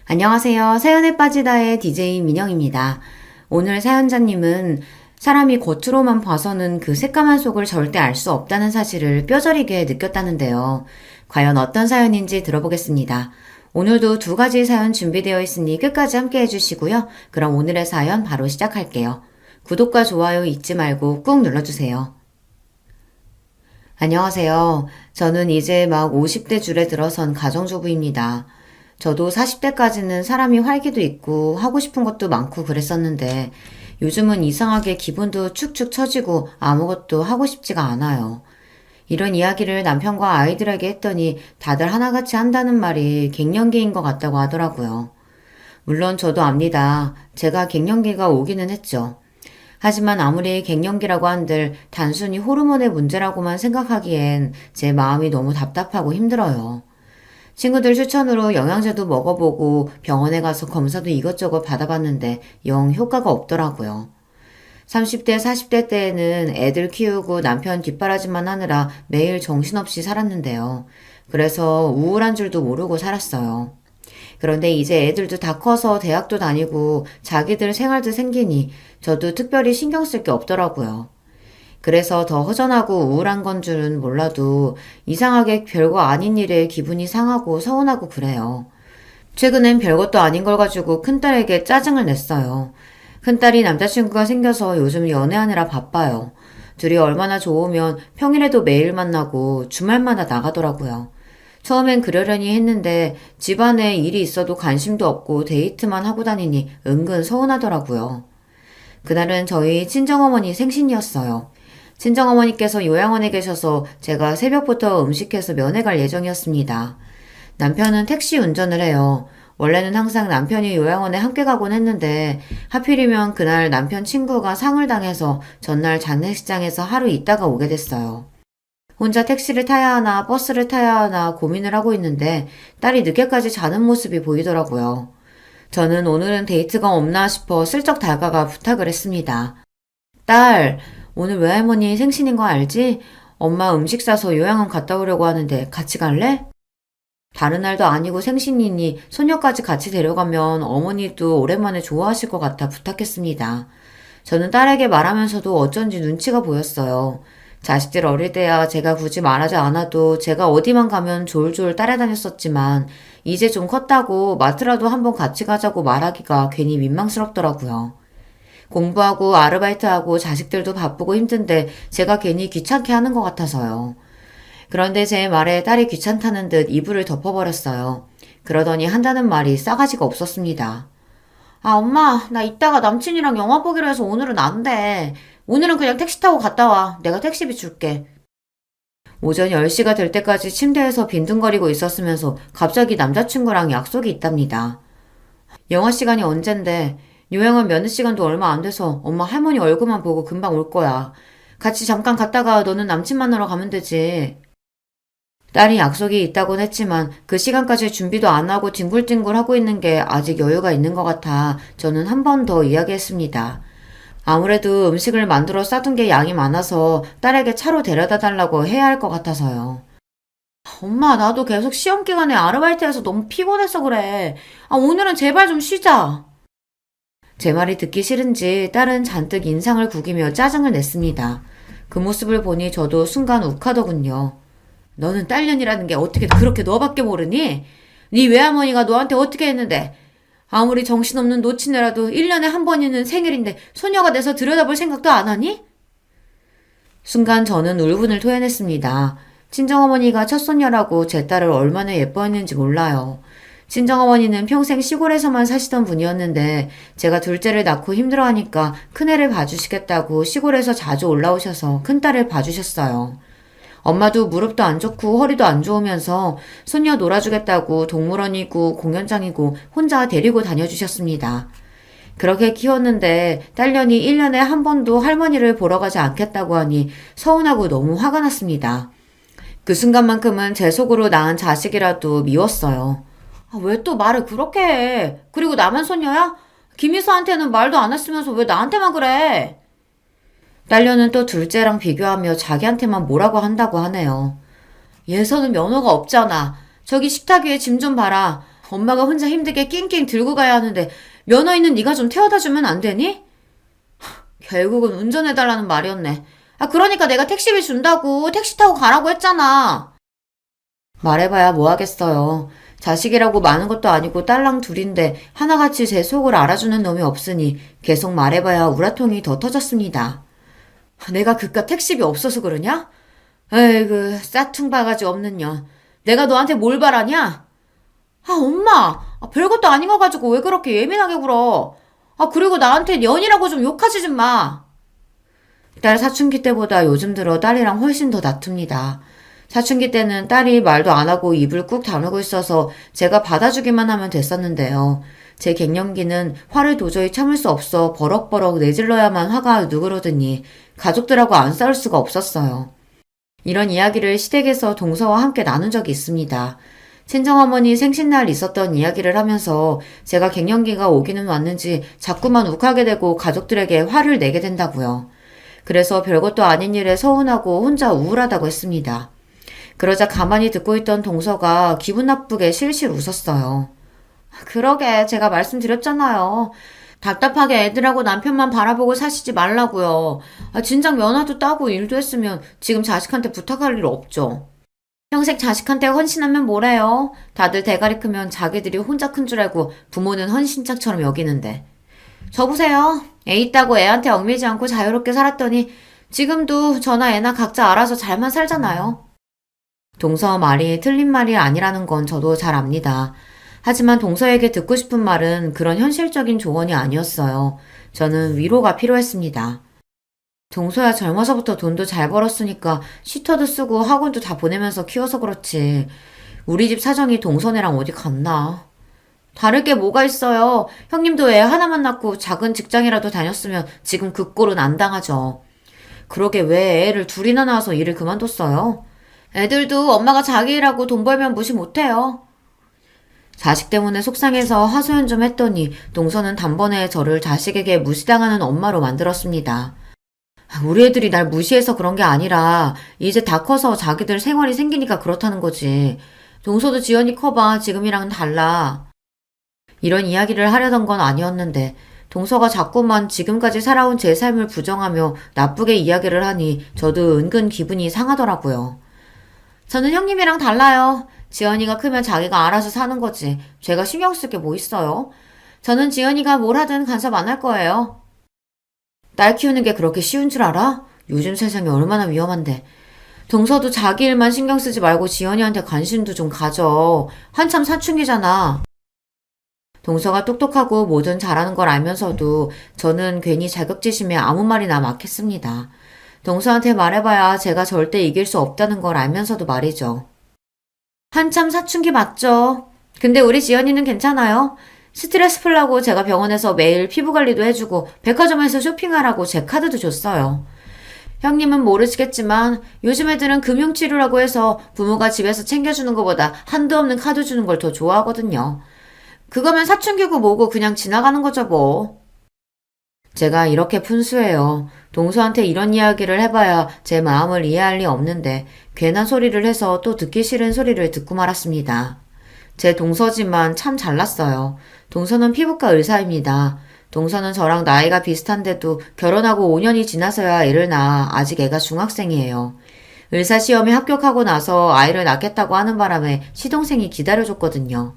안녕하세요. 사연에 빠지다의 DJ 민영입니다. 오늘 사연자님은 사람이 겉으로만 봐서는 그 새까만 속을 절대 알 수 없다는 사실을 뼈저리게 느꼈다는데요. 과연 어떤 사연인지 들어보겠습니다. 오늘도 두 가지 사연 준비되어 있으니 끝까지 함께 해주시고요. 그럼 오늘의 사연 바로 시작할게요. 구독과 좋아요 잊지 말고 꾹 눌러주세요. 안녕하세요. 저는 이제 막 50대 줄에 들어선 가정주부입니다. 저도 40대까지는 사람이 활기도 있고 하고 싶은 것도 많고 그랬었는데 요즘은 이상하게 기분도 축축 처지고 아무것도 하고 싶지가 않아요. 이런 이야기를 남편과 아이들에게 했더니 다들 하나같이 한다는 말이 갱년기인 것 같다고 하더라고요. 물론 저도 압니다. 제가 갱년기가 오기는 했죠. 하지만 아무리 갱년기라고 한들 단순히 호르몬의 문제라고만 생각하기엔 제 마음이 너무 답답하고 힘들어요. 친구들 추천으로 영양제도 먹어보고 병원에 가서 검사도 이것저것 받아봤는데 영 효과가 없더라고요. 30대, 40대 때에는 애들 키우고 남편 뒷바라지만 하느라 매일 정신없이 살았는데요. 그래서 우울한 줄도 모르고 살았어요. 그런데 이제 애들도 다 커서 대학도 다니고 자기들 생활도 생기니 저도 특별히 신경 쓸 게 없더라고요. 그래서 더 허전하고 우울한 건 줄은 몰라도 이상하게 별거 아닌 일에 기분이 상하고 서운하고 그래요. 최근엔 별것도 아닌 걸 가지고 큰딸에게 짜증을 냈어요. 큰딸이 남자친구가 생겨서 요즘 연애하느라 바빠요. 둘이 얼마나 좋으면 평일에도 매일 만나고 주말마다 나가더라고요. 처음엔 그러려니 했는데 집안에 일이 있어도 관심도 없고 데이트만 하고 다니니 은근 서운하더라고요. 그날은 저희 친정어머니 생신이었어요. 친정어머니께서 요양원에 계셔서 제가 새벽부터 음식해서 면회 갈 예정이었습니다. 남편은 택시 운전을 해요. 원래는 항상 남편이 요양원에 함께 가곤 했는데 하필이면 그날 남편 친구가 상을 당해서 전날 장례식장에서 하루 있다가 오게 됐어요. 혼자 택시를 타야 하나 버스를 타야 하나 고민을 하고 있는데 딸이 늦게까지 자는 모습이 보이더라고요. 저는 오늘은 데이트가 없나 싶어 슬쩍 다가가 부탁을 했습니다. 딸, 오늘 외할머니 생신인 거 알지? 엄마 음식 싸서 요양원 갔다 오려고 하는데 같이 갈래? 다른 날도 아니고 생신이니 손녀까지 같이 데려가면 어머니도 오랜만에 좋아하실 것 같아 부탁했습니다. 저는 딸에게 말하면서도 어쩐지 눈치가 보였어요. 자식들 어릴 때야 제가 굳이 말하지 않아도 제가 어디만 가면 졸졸 따라다녔었지만 이제 좀 컸다고 마트라도 한번 같이 가자고 말하기가 괜히 민망스럽더라고요. 공부하고 아르바이트하고 자식들도 바쁘고 힘든데 제가 괜히 귀찮게 하는 것 같아서요. 그런데 제 말에 딸이 귀찮다는 듯 이불을 덮어버렸어요. 그러더니 한다는 말이 싸가지가 없었습니다. 아, 엄마, 나 이따가 남친이랑 영화 보기로 해서 오늘은 안 돼. 오늘은 그냥 택시 타고 갔다 와. 내가 택시비 줄게. 오전 10시가 될 때까지 침대에서 빈둥거리고 있었으면서 갑자기 남자친구랑 약속이 있답니다. 영화 시간이 언젠데 요양원 면회 시간도 얼마 안 돼서 엄마 할머니 얼굴만 보고 금방 올 거야. 같이 잠깐 갔다가 너는 남친 만나러 가면 되지. 딸이 약속이 있다곤 했지만 그 시간까지 준비도 안 하고 뒹굴뒹굴 하고 있는 게 아직 여유가 있는 것 같아 저는 한 번 더 이야기했습니다. 아무래도 음식을 만들어 싸둔 게 양이 많아서 딸에게 차로 데려다 달라고 해야 할 것 같아서요. 엄마, 나도 계속 시험 기간에 아르바이트해서 너무 피곤해서 그래. 아, 오늘은 제발 좀 쉬자. 제 말이 듣기 싫은지 딸은 잔뜩 인상을 구기며 짜증을 냈습니다. 그 모습을 보니 저도 순간 욱하더군요. 너는 딸년이라는 게 어떻게 그렇게 너밖에 모르니? 네 외할머니가 너한테 어떻게 했는데? 아무리 정신없는 노친애라도 1년에 한 번이는 생일인데 소녀가 돼서 들여다볼 생각도 안 하니? 순간 저는 울분을 토해냈습니다. 친정어머니가 첫손녀라고 제 딸을 얼마나 예뻐했는지 몰라요. 친정어머니는 평생 시골에서만 사시던 분이었는데 제가 둘째를 낳고 힘들어하니까 큰애를 봐주시겠다고 시골에서 자주 올라오셔서 큰딸을 봐주셨어요. 엄마도 무릎도 안 좋고 허리도 안 좋으면서 손녀 놀아주겠다고 동물원이고 공연장이고 혼자 데리고 다녀주셨습니다. 그렇게 키웠는데 딸년이 1년에 한 번도 할머니를 보러 가지 않겠다고 하니 서운하고 너무 화가 났습니다. 그 순간만큼은 제 속으로 낳은 자식이라도 미웠어요. 아, 왜 또 말을 그렇게 해? 그리고 나만 손녀야? 김희수한테는 말도 안 했으면서 왜 나한테만 그래? 딸려는 또 둘째랑 비교하며 자기한테만 뭐라고 한다고 하네요. 예서는 면허가 없잖아. 저기 식탁 위에 짐 좀 봐라. 엄마가 혼자 힘들게 낑낑 들고 가야 하는데 면허 있는 네가 좀 태워다 주면 안 되니? 결국은 운전해달라는 말이었네. 그러니까 내가 택시비 준다고 택시 타고 가라고 했잖아. 말해봐야 뭐 하겠어요. 자식이라고 많은 것도 아니고 딸랑 둘인데 하나같이 제 속을 알아주는 놈이 없으니 계속 말해봐야 우라통이 더 터졌습니다. 내가 그깟 택시비 없어서 그러냐? 에이그 싸퉁바가지 없는 년. 내가 너한테 뭘 바라냐? 엄마! 별것도 아닌 거 가지고 왜 그렇게 예민하게 굴어? 그리고 나한테 년이라고 좀 욕하지 좀 마. 딸 사춘기 때보다 요즘 들어 딸이랑 훨씬 더 다툽니다. 사춘기 때는 딸이 말도 안 하고 입을 꾹 다물고 있어서 제가 받아주기만 하면 됐었는데요. 제 갱년기는 화를 도저히 참을 수 없어 버럭버럭 내질러야만 화가 누그러드니 가족들하고 안 싸울 수가 없었어요. 이런 이야기를 시댁에서 동서와 함께 나눈 적이 있습니다. 친정어머니 생신날 있었던 이야기를 하면서 제가 갱년기가 오기는 왔는지 자꾸만 욱하게 되고 가족들에게 화를 내게 된다고요. 그래서 별것도 아닌 일에 서운하고 혼자 우울하다고 했습니다. 그러자 가만히 듣고 있던 동서가 기분 나쁘게 실실 웃었어요. 그러게 제가 말씀드렸잖아요. 답답하게 애들하고 남편만 바라보고 사시지 말라고요. 진작 면허도 따고 일도 했으면 지금 자식한테 부탁할 일 없죠. 평생 자식한테 헌신하면 뭐래요? 다들 대가리 크면 자기들이 혼자 큰 줄 알고 부모는 헌신짝처럼 여기는데. 저 보세요. 애 있다고 애한테 얽매이지 않고 자유롭게 살았더니 지금도 저나 애나 각자 알아서 잘만 살잖아요. 동서 말이 틀린 말이 아니라는 건 저도 잘 압니다. 하지만 동서에게 듣고 싶은 말은 그런 현실적인 조언이 아니었어요. 저는 위로가 필요했습니다. 동서야 젊어서부터 돈도 잘 벌었으니까 슈터도 쓰고 학원도 다 보내면서 키워서 그렇지. 우리 집 사정이 동서네랑 어디 같나. 다를 게 뭐가 있어요. 형님도 애 하나만 낳고 작은 직장이라도 다녔으면 지금 그 꼴은 안 당하죠. 그러게 왜 애를 둘이나 낳아서 일을 그만뒀어요? 애들도 엄마가 자기 일하고 돈 벌면 무시 못해요. 자식 때문에 속상해서 하소연 좀 했더니 동서는 단번에 저를 자식에게 무시당하는 엄마로 만들었습니다. 우리 애들이 날 무시해서 그런 게 아니라 이제 다 커서 자기들 생활이 생기니까 그렇다는 거지. 동서도 지연이 커봐. 지금이랑은 달라. 이런 이야기를 하려던 건 아니었는데 동서가 자꾸만 지금까지 살아온 제 삶을 부정하며 나쁘게 이야기를 하니 저도 은근 기분이 상하더라고요. 저는 형님이랑 달라요. 지연이가 크면 자기가 알아서 사는 거지. 제가 신경 쓸 게 뭐 있어요? 저는 지연이가 뭘 하든 간섭 안 할 거예요. 딸 키우는 게 그렇게 쉬운 줄 알아? 요즘 세상이 얼마나 위험한데. 동서도 자기 일만 신경 쓰지 말고 지연이한테 관심도 좀 가져. 한참 사춘기잖아. 동서가 똑똑하고 뭐든 잘하는 걸 알면서도 저는 괜히 자격지심에 아무 말이나 막 했습니다. 동서한테 말해봐야 제가 절대 이길 수 없다는 걸 알면서도 말이죠. 한참 사춘기 맞죠? 근데 우리 지연이는 괜찮아요. 스트레스 풀라고 제가 병원에서 매일 피부 관리도 해주고 백화점에서 쇼핑하라고 제 카드도 줬어요. 형님은 모르시겠지만 요즘 애들은 금융치료라고 해서 부모가 집에서 챙겨주는 것보다 한도 없는 카드 주는 걸 더 좋아하거든요. 그거면 사춘기고 뭐고 그냥 지나가는 거죠 뭐. 제가 이렇게 푼수해요. 동서한테 이런 이야기를 해봐야 제 마음을 이해할 리 없는데 괜한 소리를 해서 또 듣기 싫은 소리를 듣고 말았습니다. 제 동서지만 참 잘났어요. 동서는 피부과 의사입니다. 동서는 저랑 나이가 비슷한데도 결혼하고 5년이 지나서야 애를 낳아 아직 애가 중학생이에요. 의사 시험에 합격하고 나서 아이를 낳겠다고 하는 바람에 시동생이 기다려줬거든요.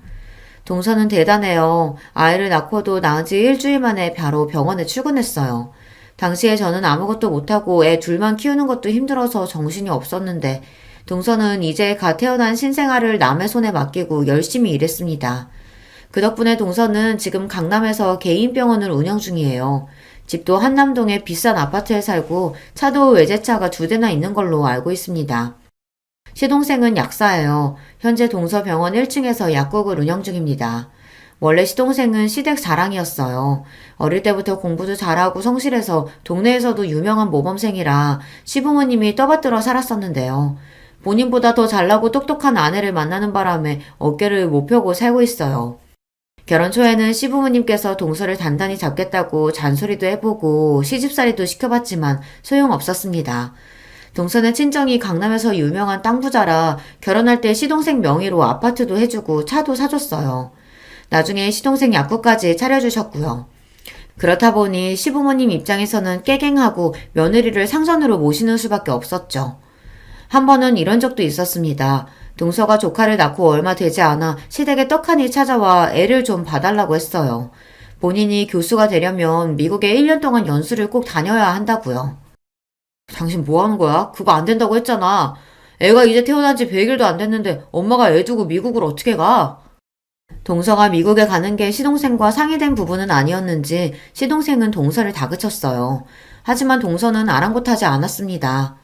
동서는 대단해요. 아이를 낳고도 낳은 지 일주일 만에 바로 병원에 출근했어요. 당시에 저는 아무것도 못하고 애 둘만 키우는 것도 힘들어서 정신이 없었는데 동서는 이제 갓 태어난 신생아를 남의 손에 맡기고 열심히 일했습니다. 그 덕분에 동서는 지금 강남에서 개인 병원을 운영 중이에요. 집도 한남동의 비싼 아파트에 살고 차도 외제차가 2대나 있는 걸로 알고 있습니다. 시동생은 약사예요. 현재 동서병원 1층에서 약국을 운영 중입니다. 원래 시동생은 시댁 자랑이었어요. 어릴 때부터 공부도 잘하고 성실해서 동네에서도 유명한 모범생이라 시부모님이 떠받들어 살았었는데요. 본인보다 더 잘나고 똑똑한 아내를 만나는 바람에 어깨를 못 펴고 살고 있어요. 결혼 초에는 시부모님께서 동서를 단단히 잡겠다고 잔소리도 해보고 시집살이도 시켜봤지만 소용없었습니다. 동서는 친정이 강남에서 유명한 땅 부자라 결혼할 때 시동생 명의로 아파트도 해주고 차도 사줬어요. 나중에 시동생 약국까지 차려주셨고요. 그렇다 보니 시부모님 입장에서는 깨갱하고 며느리를 상선으로 모시는 수밖에 없었죠. 한 번은 이런 적도 있었습니다. 동서가 조카를 낳고 얼마 되지 않아 시댁에 떡하니 찾아와 애를 좀 봐달라고 했어요. 본인이 교수가 되려면 미국에 1년 동안 연수를 꼭 다녀야 한다고요. 당신 뭐 하는 거야? 그거 안 된다고 했잖아. 애가 이제 태어난 지 100일도 안 됐는데 엄마가 애 두고 미국을 어떻게 가? 동서가 미국에 가는 게 시동생과 상의된 부분은 아니었는지 시동생은 동서를 다그쳤어요. 하지만 동서는 아랑곳하지 않았습니다.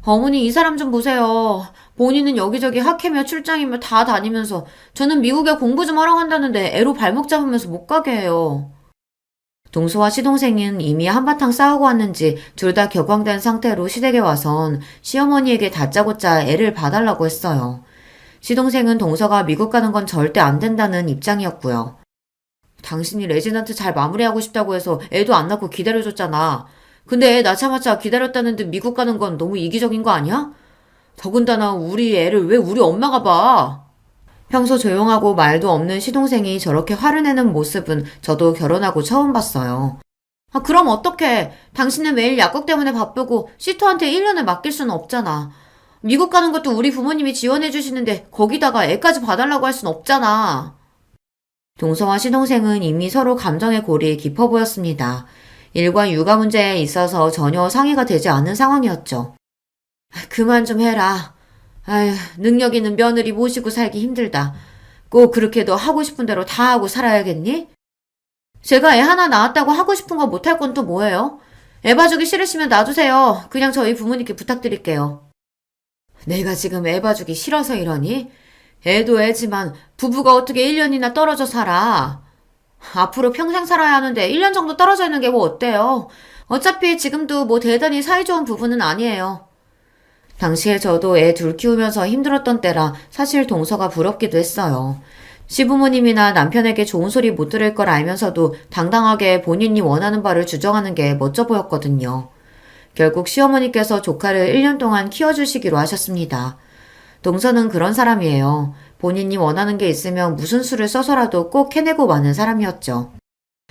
어머니 이 사람 좀 보세요. 본인은 여기저기 학회며 출장이며 다 다니면서 저는 미국에 공부 좀 하러 간다는데 애로 발목 잡으면서 못 가게 해요. 동서와 시동생은 이미 한바탕 싸우고 왔는지 둘 다 격앙된 상태로 시댁에 와선 시어머니에게 다짜고짜 애를 봐달라고 했어요. 시동생은 동서가 미국 가는 건 절대 안 된다는 입장이었고요. 당신이 레지던트 잘 마무리하고 싶다고 해서 애도 안 낳고 기다려줬잖아. 근데 애 낳자마자 기다렸다는데 미국 가는 건 너무 이기적인 거 아니야? 더군다나 우리 애를 왜 우리 엄마가 봐? 평소 조용하고 말도 없는 시동생이 저렇게 화를 내는 모습은 저도 결혼하고 처음 봤어요. 아, 그럼 어떡해. 당신은 매일 약국 때문에 바쁘고 시토한테 1년을 맡길 수는 없잖아. 미국 가는 것도 우리 부모님이 지원해 주시는데 거기다가 애까지 봐달라고 할 순 없잖아. 동서와 시동생은 이미 서로 감정의 골이 깊어 보였습니다. 일과 육아 문제에 있어서 전혀 상의가 되지 않은 상황이었죠. 그만 좀 해라. 아휴, 능력 있는 며느리 모시고 살기 힘들다. 꼭 그렇게 너 하고 싶은 대로 다 하고 살아야겠니? 제가 애 하나 낳았다고 하고 싶은 거 못할 건 또 뭐예요? 애 봐주기 싫으시면 놔두세요. 그냥 저희 부모님께 부탁드릴게요. 내가 지금 애 봐주기 싫어서 이러니? 애도 애지만 부부가 어떻게 1년이나 떨어져 살아? 앞으로 평생 살아야 하는데 1년 정도 떨어져 있는 게 뭐 어때요? 어차피 지금도 뭐 대단히 사이좋은 부부는 아니에요. 당시에 저도 애 둘 키우면서 힘들었던 때라 사실 동서가 부럽기도 했어요. 시부모님이나 남편에게 좋은 소리 못 들을 걸 알면서도 당당하게 본인이 원하는 바를 주장하는 게 멋져 보였거든요. 결국 시어머니께서 조카를 1년 동안 키워주시기로 하셨습니다. 동서는 그런 사람이에요. 본인이 원하는 게 있으면 무슨 수를 써서라도 꼭 해내고 마는 사람이었죠.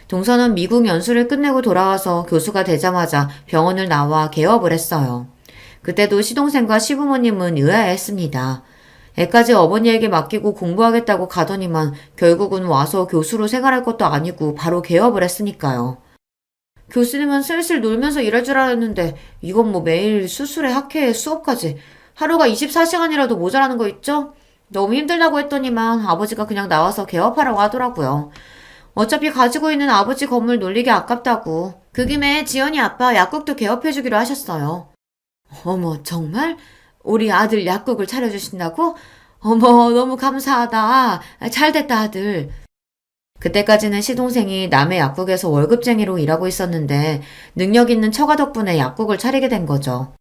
동서는 미국 연수를 끝내고 돌아와서 교수가 되자마자 병원을 나와 개업을 했어요. 그때도 시동생과 시부모님은 의아해했습니다. 애까지 어머니에게 맡기고 공부하겠다고 가더니만 결국은 와서 교수로 생활할 것도 아니고 바로 개업을 했으니까요. 교수님은 슬슬 놀면서 일할 줄 알았는데 이건 뭐 매일 수술에 학회에 수업까지 하루가 24시간이라도 모자라는 거 있죠? 너무 힘들다고 했더니만 아버지가 그냥 나와서 개업하라고 하더라고요. 어차피 가지고 있는 아버지 건물 놀리기 아깝다고. 그 김에 지연이 아빠 약국도 개업해주기로 하셨어요. 어머, 정말? 우리 아들 약국을 차려주신다고? 어머, 너무 감사하다. 잘됐다, 아들. 그때까지는 시동생이 남의 약국에서 월급쟁이로 일하고 있었는데 능력 있는 처가 덕분에 약국을 차리게 된 거죠.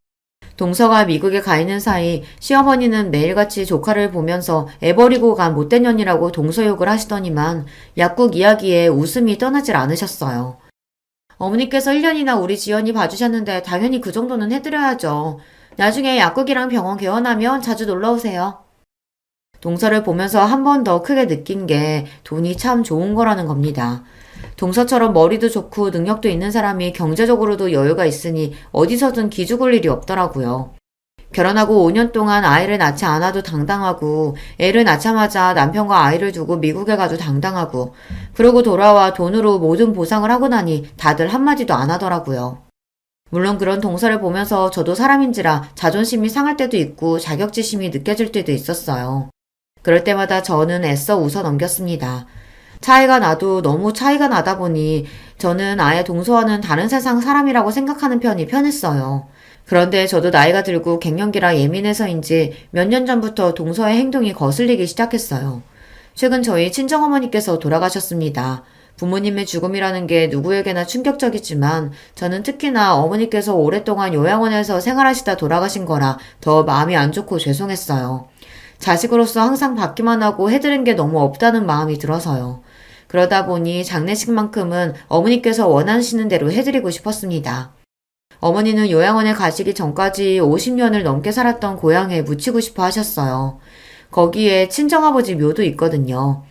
동서가 미국에 가 있는 사이 시어머니는 매일같이 조카를 보면서 애 버리고 간 못된 년이라고 동서 욕을 하시더니만 약국 이야기에 웃음이 떠나질 않으셨어요. 어머니께서 1년이나 우리 지연이 봐주셨는데 당연히 그 정도는 해드려야죠. 나중에 약국이랑 병원 개원하면 자주 놀러오세요. 동서를 보면서 한 번 더 크게 느낀 게 돈이 참 좋은 거라는 겁니다. 동서처럼 머리도 좋고 능력도 있는 사람이 경제적으로도 여유가 있으니 어디서든 기죽을 일이 없더라고요. 결혼하고 5년 동안 아이를 낳지 않아도 당당하고 애를 낳자마자 남편과 아이를 두고 미국에 가도 당당하고 그러고 돌아와 돈으로 모든 보상을 하고 나니 다들 한마디도 안 하더라고요. 물론 그런 동서를 보면서 저도 사람인지라 자존심이 상할 때도 있고 자격지심이 느껴질 때도 있었어요. 그럴 때마다 저는 애써 웃어 넘겼습니다. 차이가 나도 너무 차이가 나다 보니 저는 아예 동서와는 다른 세상 사람이라고 생각하는 편이 편했어요. 그런데 저도 나이가 들고 갱년기라 예민해서인지 몇 년 전부터 동서의 행동이 거슬리기 시작했어요. 최근 저희 친정어머니께서 돌아가셨습니다. 부모님의 죽음이라는 게 누구에게나 충격적이지만 저는 특히나 어머니께서 오랫동안 요양원에서 생활하시다 돌아가신 거라 더 마음이 안 좋고 죄송했어요. 자식으로서 항상 받기만 하고 해드린 게 너무 없다는 마음이 들어서요. 그러다 보니 장례식만큼은 어머니께서 원하시는 대로 해드리고 싶었습니다. 어머니는 요양원에 가시기 전까지 50년을 넘게 살았던 고향에 묻히고 싶어 하셨어요. 거기에 친정아버지 묘도 있거든요.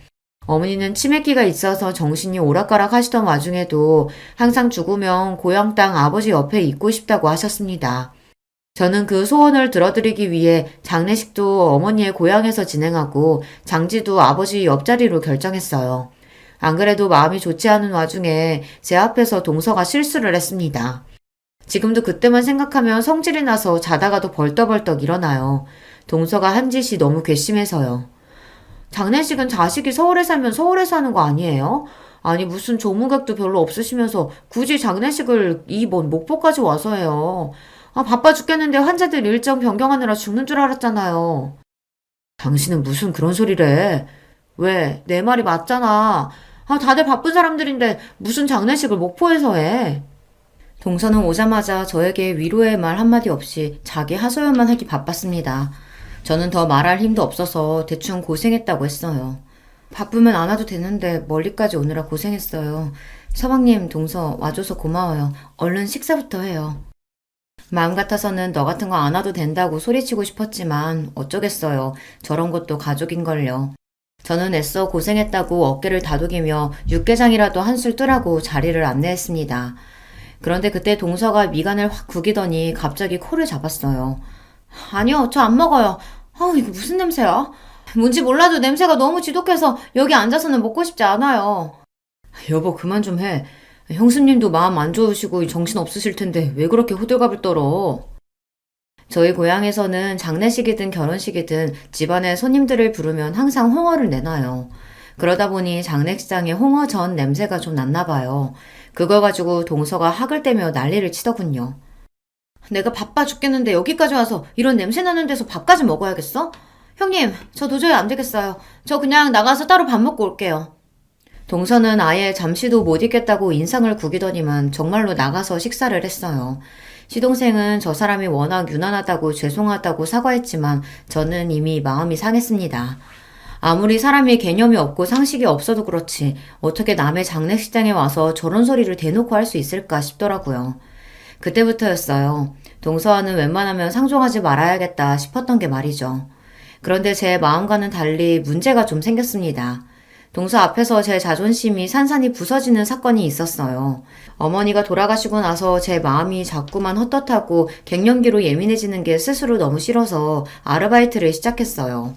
어머니는 치매기가 있어서 정신이 오락가락 하시던 와중에도 항상 죽으면 고향 땅 아버지 옆에 있고 싶다고 하셨습니다. 저는 그 소원을 들어드리기 위해 장례식도 어머니의 고향에서 진행하고 장지도 아버지 옆자리로 결정했어요. 안 그래도 마음이 좋지 않은 와중에 제 앞에서 동서가 실수를 했습니다. 지금도 그때만 생각하면 성질이 나서 자다가도 벌떡벌떡 일어나요. 동서가 한 짓이 너무 괘씸해서요. 장례식은 자식이 서울에 살면 서울에서 하는 거 아니에요? 아니 무슨 조무객도 별로 없으시면서 굳이 장례식을 먼 목포까지 와서 해요. 아 바빠 죽겠는데 환자들 일정 변경하느라 죽는 줄 알았잖아요. 당신은 무슨 그런 소리를 해? 왜? 내 말이 맞잖아. 아 다들 바쁜 사람들인데 무슨 장례식을 목포에서 해? 동서는 오자마자 저에게 위로의 말 한마디 없이 자기 하소연만 하기 바빴습니다. 저는 더 말할 힘도 없어서 대충 고생했다고 했어요. 바쁘면 안 와도 되는데 멀리까지 오느라 고생했어요. 서방님, 동서 와줘서 고마워요. 얼른 식사부터 해요. 마음 같아서는 너 같은 거 안 와도 된다고 소리치고 싶었지만 어쩌겠어요. 저런 것도 가족인걸요. 저는 애써 고생했다고 어깨를 다독이며 육개장이라도 한술 뜨라고 자리를 안내했습니다. 그런데 그때 동서가 미간을 확 구기더니 갑자기 코를 잡았어요. 아니요, 저 안 먹어요. 이거 무슨 냄새야? 뭔지 몰라도 냄새가 너무 지독해서 여기 앉아서는 먹고 싶지 않아요. 여보, 그만 좀 해. 형수님도 마음 안 좋으시고 정신 없으실 텐데 왜 그렇게 호들갑을 떨어? 저희 고향에서는 장례식이든 결혼식이든 집안에 손님들을 부르면 항상 홍어를 내놔요. 그러다 보니 장례식장에 홍어전 냄새가 좀 났나 봐요. 그걸 가지고 동서가 학을 떼며 난리를 치더군요. 내가 바빠 죽겠는데 여기까지 와서 이런 냄새 나는 데서 밥까지 먹어야겠어? 형님, 저 도저히 안 되겠어요. 저 그냥 나가서 따로 밥 먹고 올게요. 동서는 아예 잠시도 못 있겠다고 인상을 구기더니만 정말로 나가서 식사를 했어요. 시동생은 저 사람이 워낙 유난하다고 죄송하다고 사과했지만 저는 이미 마음이 상했습니다. 아무리 사람이 개념이 없고 상식이 없어도 그렇지 어떻게 남의 장례식장에 와서 저런 소리를 대놓고 할 수 있을까 싶더라고요. 그때부터였어요. 동서와는 웬만하면 상종하지 말아야겠다 싶었던 게 말이죠. 그런데 제 마음과는 달리 문제가 좀 생겼습니다. 동서 앞에서 제 자존심이 산산이 부서지는 사건이 있었어요. 어머니가 돌아가시고 나서 제 마음이 자꾸만 헛헛하고 갱년기로 예민해지는 게 스스로 너무 싫어서 아르바이트를 시작했어요.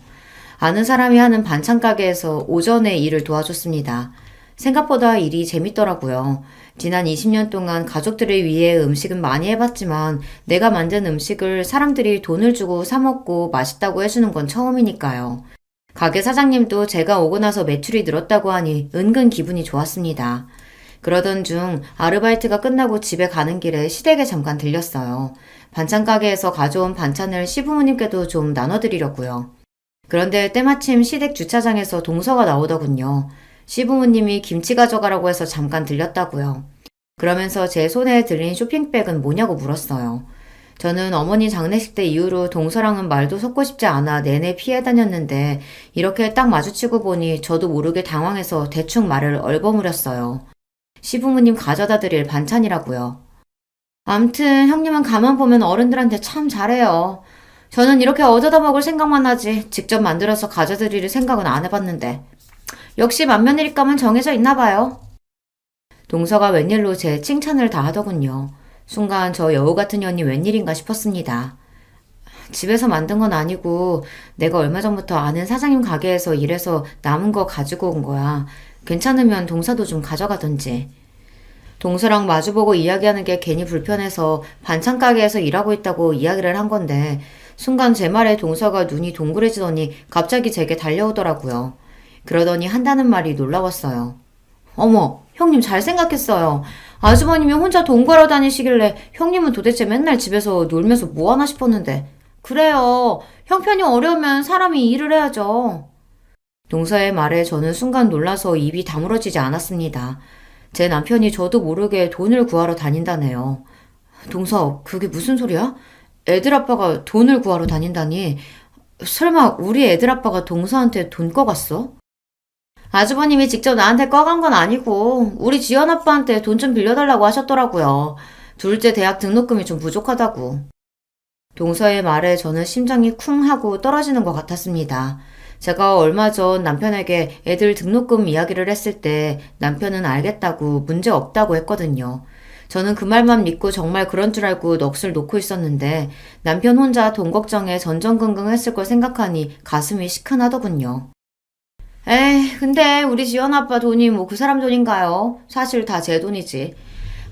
아는 사람이 하는 반찬 가게에서 오전에 일을 도와줬습니다. 생각보다 일이 재밌더라고요. 지난 20년 동안 가족들을 위해 음식은 많이 해봤지만 내가 만든 음식을 사람들이 돈을 주고 사 먹고 맛있다고 해주는 건 처음이니까요. 가게 사장님도 제가 오고 나서 매출이 늘었다고 하니 은근 기분이 좋았습니다. 그러던 중 아르바이트가 끝나고 집에 가는 길에 시댁에 잠깐 들렸어요. 반찬 가게에서 가져온 반찬을 시부모님께도 좀 나눠드리려고요. 그런데 때마침 시댁 주차장에서 동서가 나오더군요. 시부모님이 김치 가져가라고 해서 잠깐 들렸다고요. 그러면서 제 손에 들린 쇼핑백은 뭐냐고 물었어요. 저는 어머니 장례식 때 이후로 동서랑은 말도 섞고 싶지 않아 내내 피해 다녔는데 이렇게 딱 마주치고 보니 저도 모르게 당황해서 대충 말을 얼버무렸어요. 시부모님 가져다 드릴 반찬이라고요. 암튼 형님은 가만 보면 어른들한테 참 잘해요. 저는 이렇게 얻어다 먹을 생각만 하지 직접 만들어서 가져드릴 생각은 안 해봤는데 역시 맏며느리감은 정해져 있나 봐요. 동서가 웬일로 제 칭찬을 다 하더군요. 순간 저 여우 같은 년이 웬일인가 싶었습니다. 집에서 만든 건 아니고 내가 얼마 전부터 아는 사장님 가게에서 일해서 남은 거 가지고 온 거야. 괜찮으면 동서도 좀 가져가던지. 동서랑 마주보고 이야기하는 게 괜히 불편해서 반찬 가게에서 일하고 있다고 이야기를 한 건데 순간 제 말에 동서가 눈이 동그래지더니 갑자기 제게 달려오더라고요. 그러더니 한다는 말이 놀라웠어요. 어머, 형님 잘 생각했어요. 아주버님이 혼자 돈 벌어 다니시길래 형님은 도대체 맨날 집에서 놀면서 뭐 하나 싶었는데. 그래요. 형편이 어려우면 사람이 일을 해야죠. 동서의 말에 저는 순간 놀라서 입이 다물어지지 않았습니다. 제 남편이 저도 모르게 돈을 구하러 다닌다네요. 동서, 그게 무슨 소리야? 애들 아빠가 돈을 구하러 다닌다니. 설마 우리 애들 아빠가 동서한테 돈 꺼갔어? 아주버님이 직접 나한테 꺼간 건 아니고 우리 지연 아빠한테 돈 좀 빌려달라고 하셨더라고요. 둘째 대학 등록금이 좀 부족하다고. 동서의 말에 저는 심장이 쿵 하고 떨어지는 것 같았습니다. 제가 얼마 전 남편에게 애들 등록금 이야기를 했을 때 남편은 알겠다고 문제 없다고 했거든요. 저는 그 말만 믿고 정말 그런 줄 알고 넋을 놓고 있었는데 남편 혼자 돈 걱정에 전전긍긍했을 걸 생각하니 가슴이 시큰하더군요. 에이, 근데 우리 지연 아빠 돈이 뭐 그 사람 돈인가요? 사실 다 제 돈이지.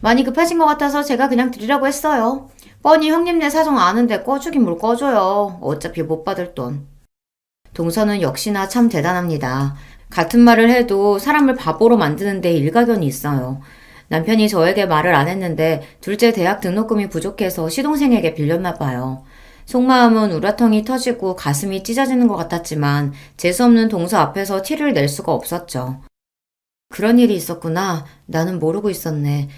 많이 급하신 것 같아서 제가 그냥 드리라고 했어요. 뻔히 형님네 사정 아는데 꺼주긴 뭘 꺼줘요. 어차피 못 받을 돈. 동서는 역시나 참 대단합니다. 같은 말을 해도 사람을 바보로 만드는데 일가견이 있어요. 남편이 저에게 말을 안 했는데 둘째 대학 등록금이 부족해서 시동생에게 빌렸나 봐요. 속마음은 우라통이 터지고 가슴이 찢어지는 것 같았지만 재수없는 동서 앞에서 티를 낼 수가 없었죠. 그런 일이 있었구나. 나는 모르고 있었네.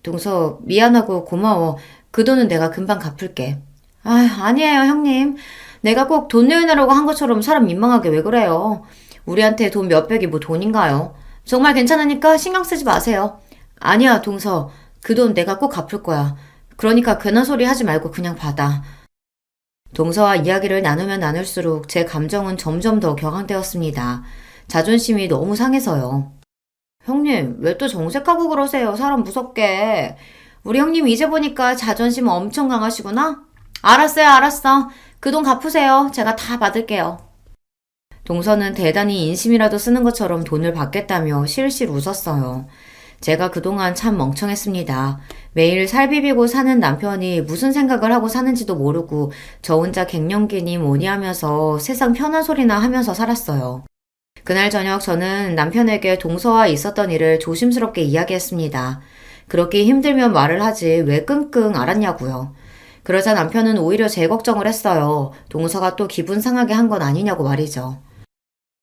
동서 미안하고 고마워. 그 돈은 내가 금방 갚을게. 아니에요 형님. 내가 꼭 돈 내놓으라고 한 것처럼 사람 민망하게 왜 그래요. 우리한테 돈 몇백이 뭐 돈인가요? 정말 괜찮으니까 신경 쓰지 마세요. 아니야 동서. 그 돈 내가 꼭 갚을 거야. 그러니까 괜한 소리 하지 말고 그냥 받아. 동서와 이야기를 나누면 나눌수록 제 감정은 점점 더 격앙되었습니다. 자존심이 너무 상해서요. 형님, 왜 또 정색하고 그러세요? 사람 무섭게. 우리 형님 이제 보니까 자존심 엄청 강하시구나? 알았어요, 알았어. 그 돈 갚으세요. 제가 다 받을게요. 동서는 대단히 인심이라도 쓰는 것처럼 돈을 받겠다며 실실 웃었어요. 제가 그동안 참 멍청했습니다. 매일 살 비비고 사는 남편이 무슨 생각을 하고 사는지도 모르고 저 혼자 갱년기니 뭐니 하면서 세상 편한 소리나 하면서 살았어요. 그날 저녁 저는 남편에게 동서와 있었던 일을 조심스럽게 이야기했습니다. 그렇게 힘들면 말을 하지 왜 끙끙 앓았냐고요. 그러자 남편은 오히려 제 걱정을 했어요. 동서가 또 기분 상하게 한 건 아니냐고 말이죠.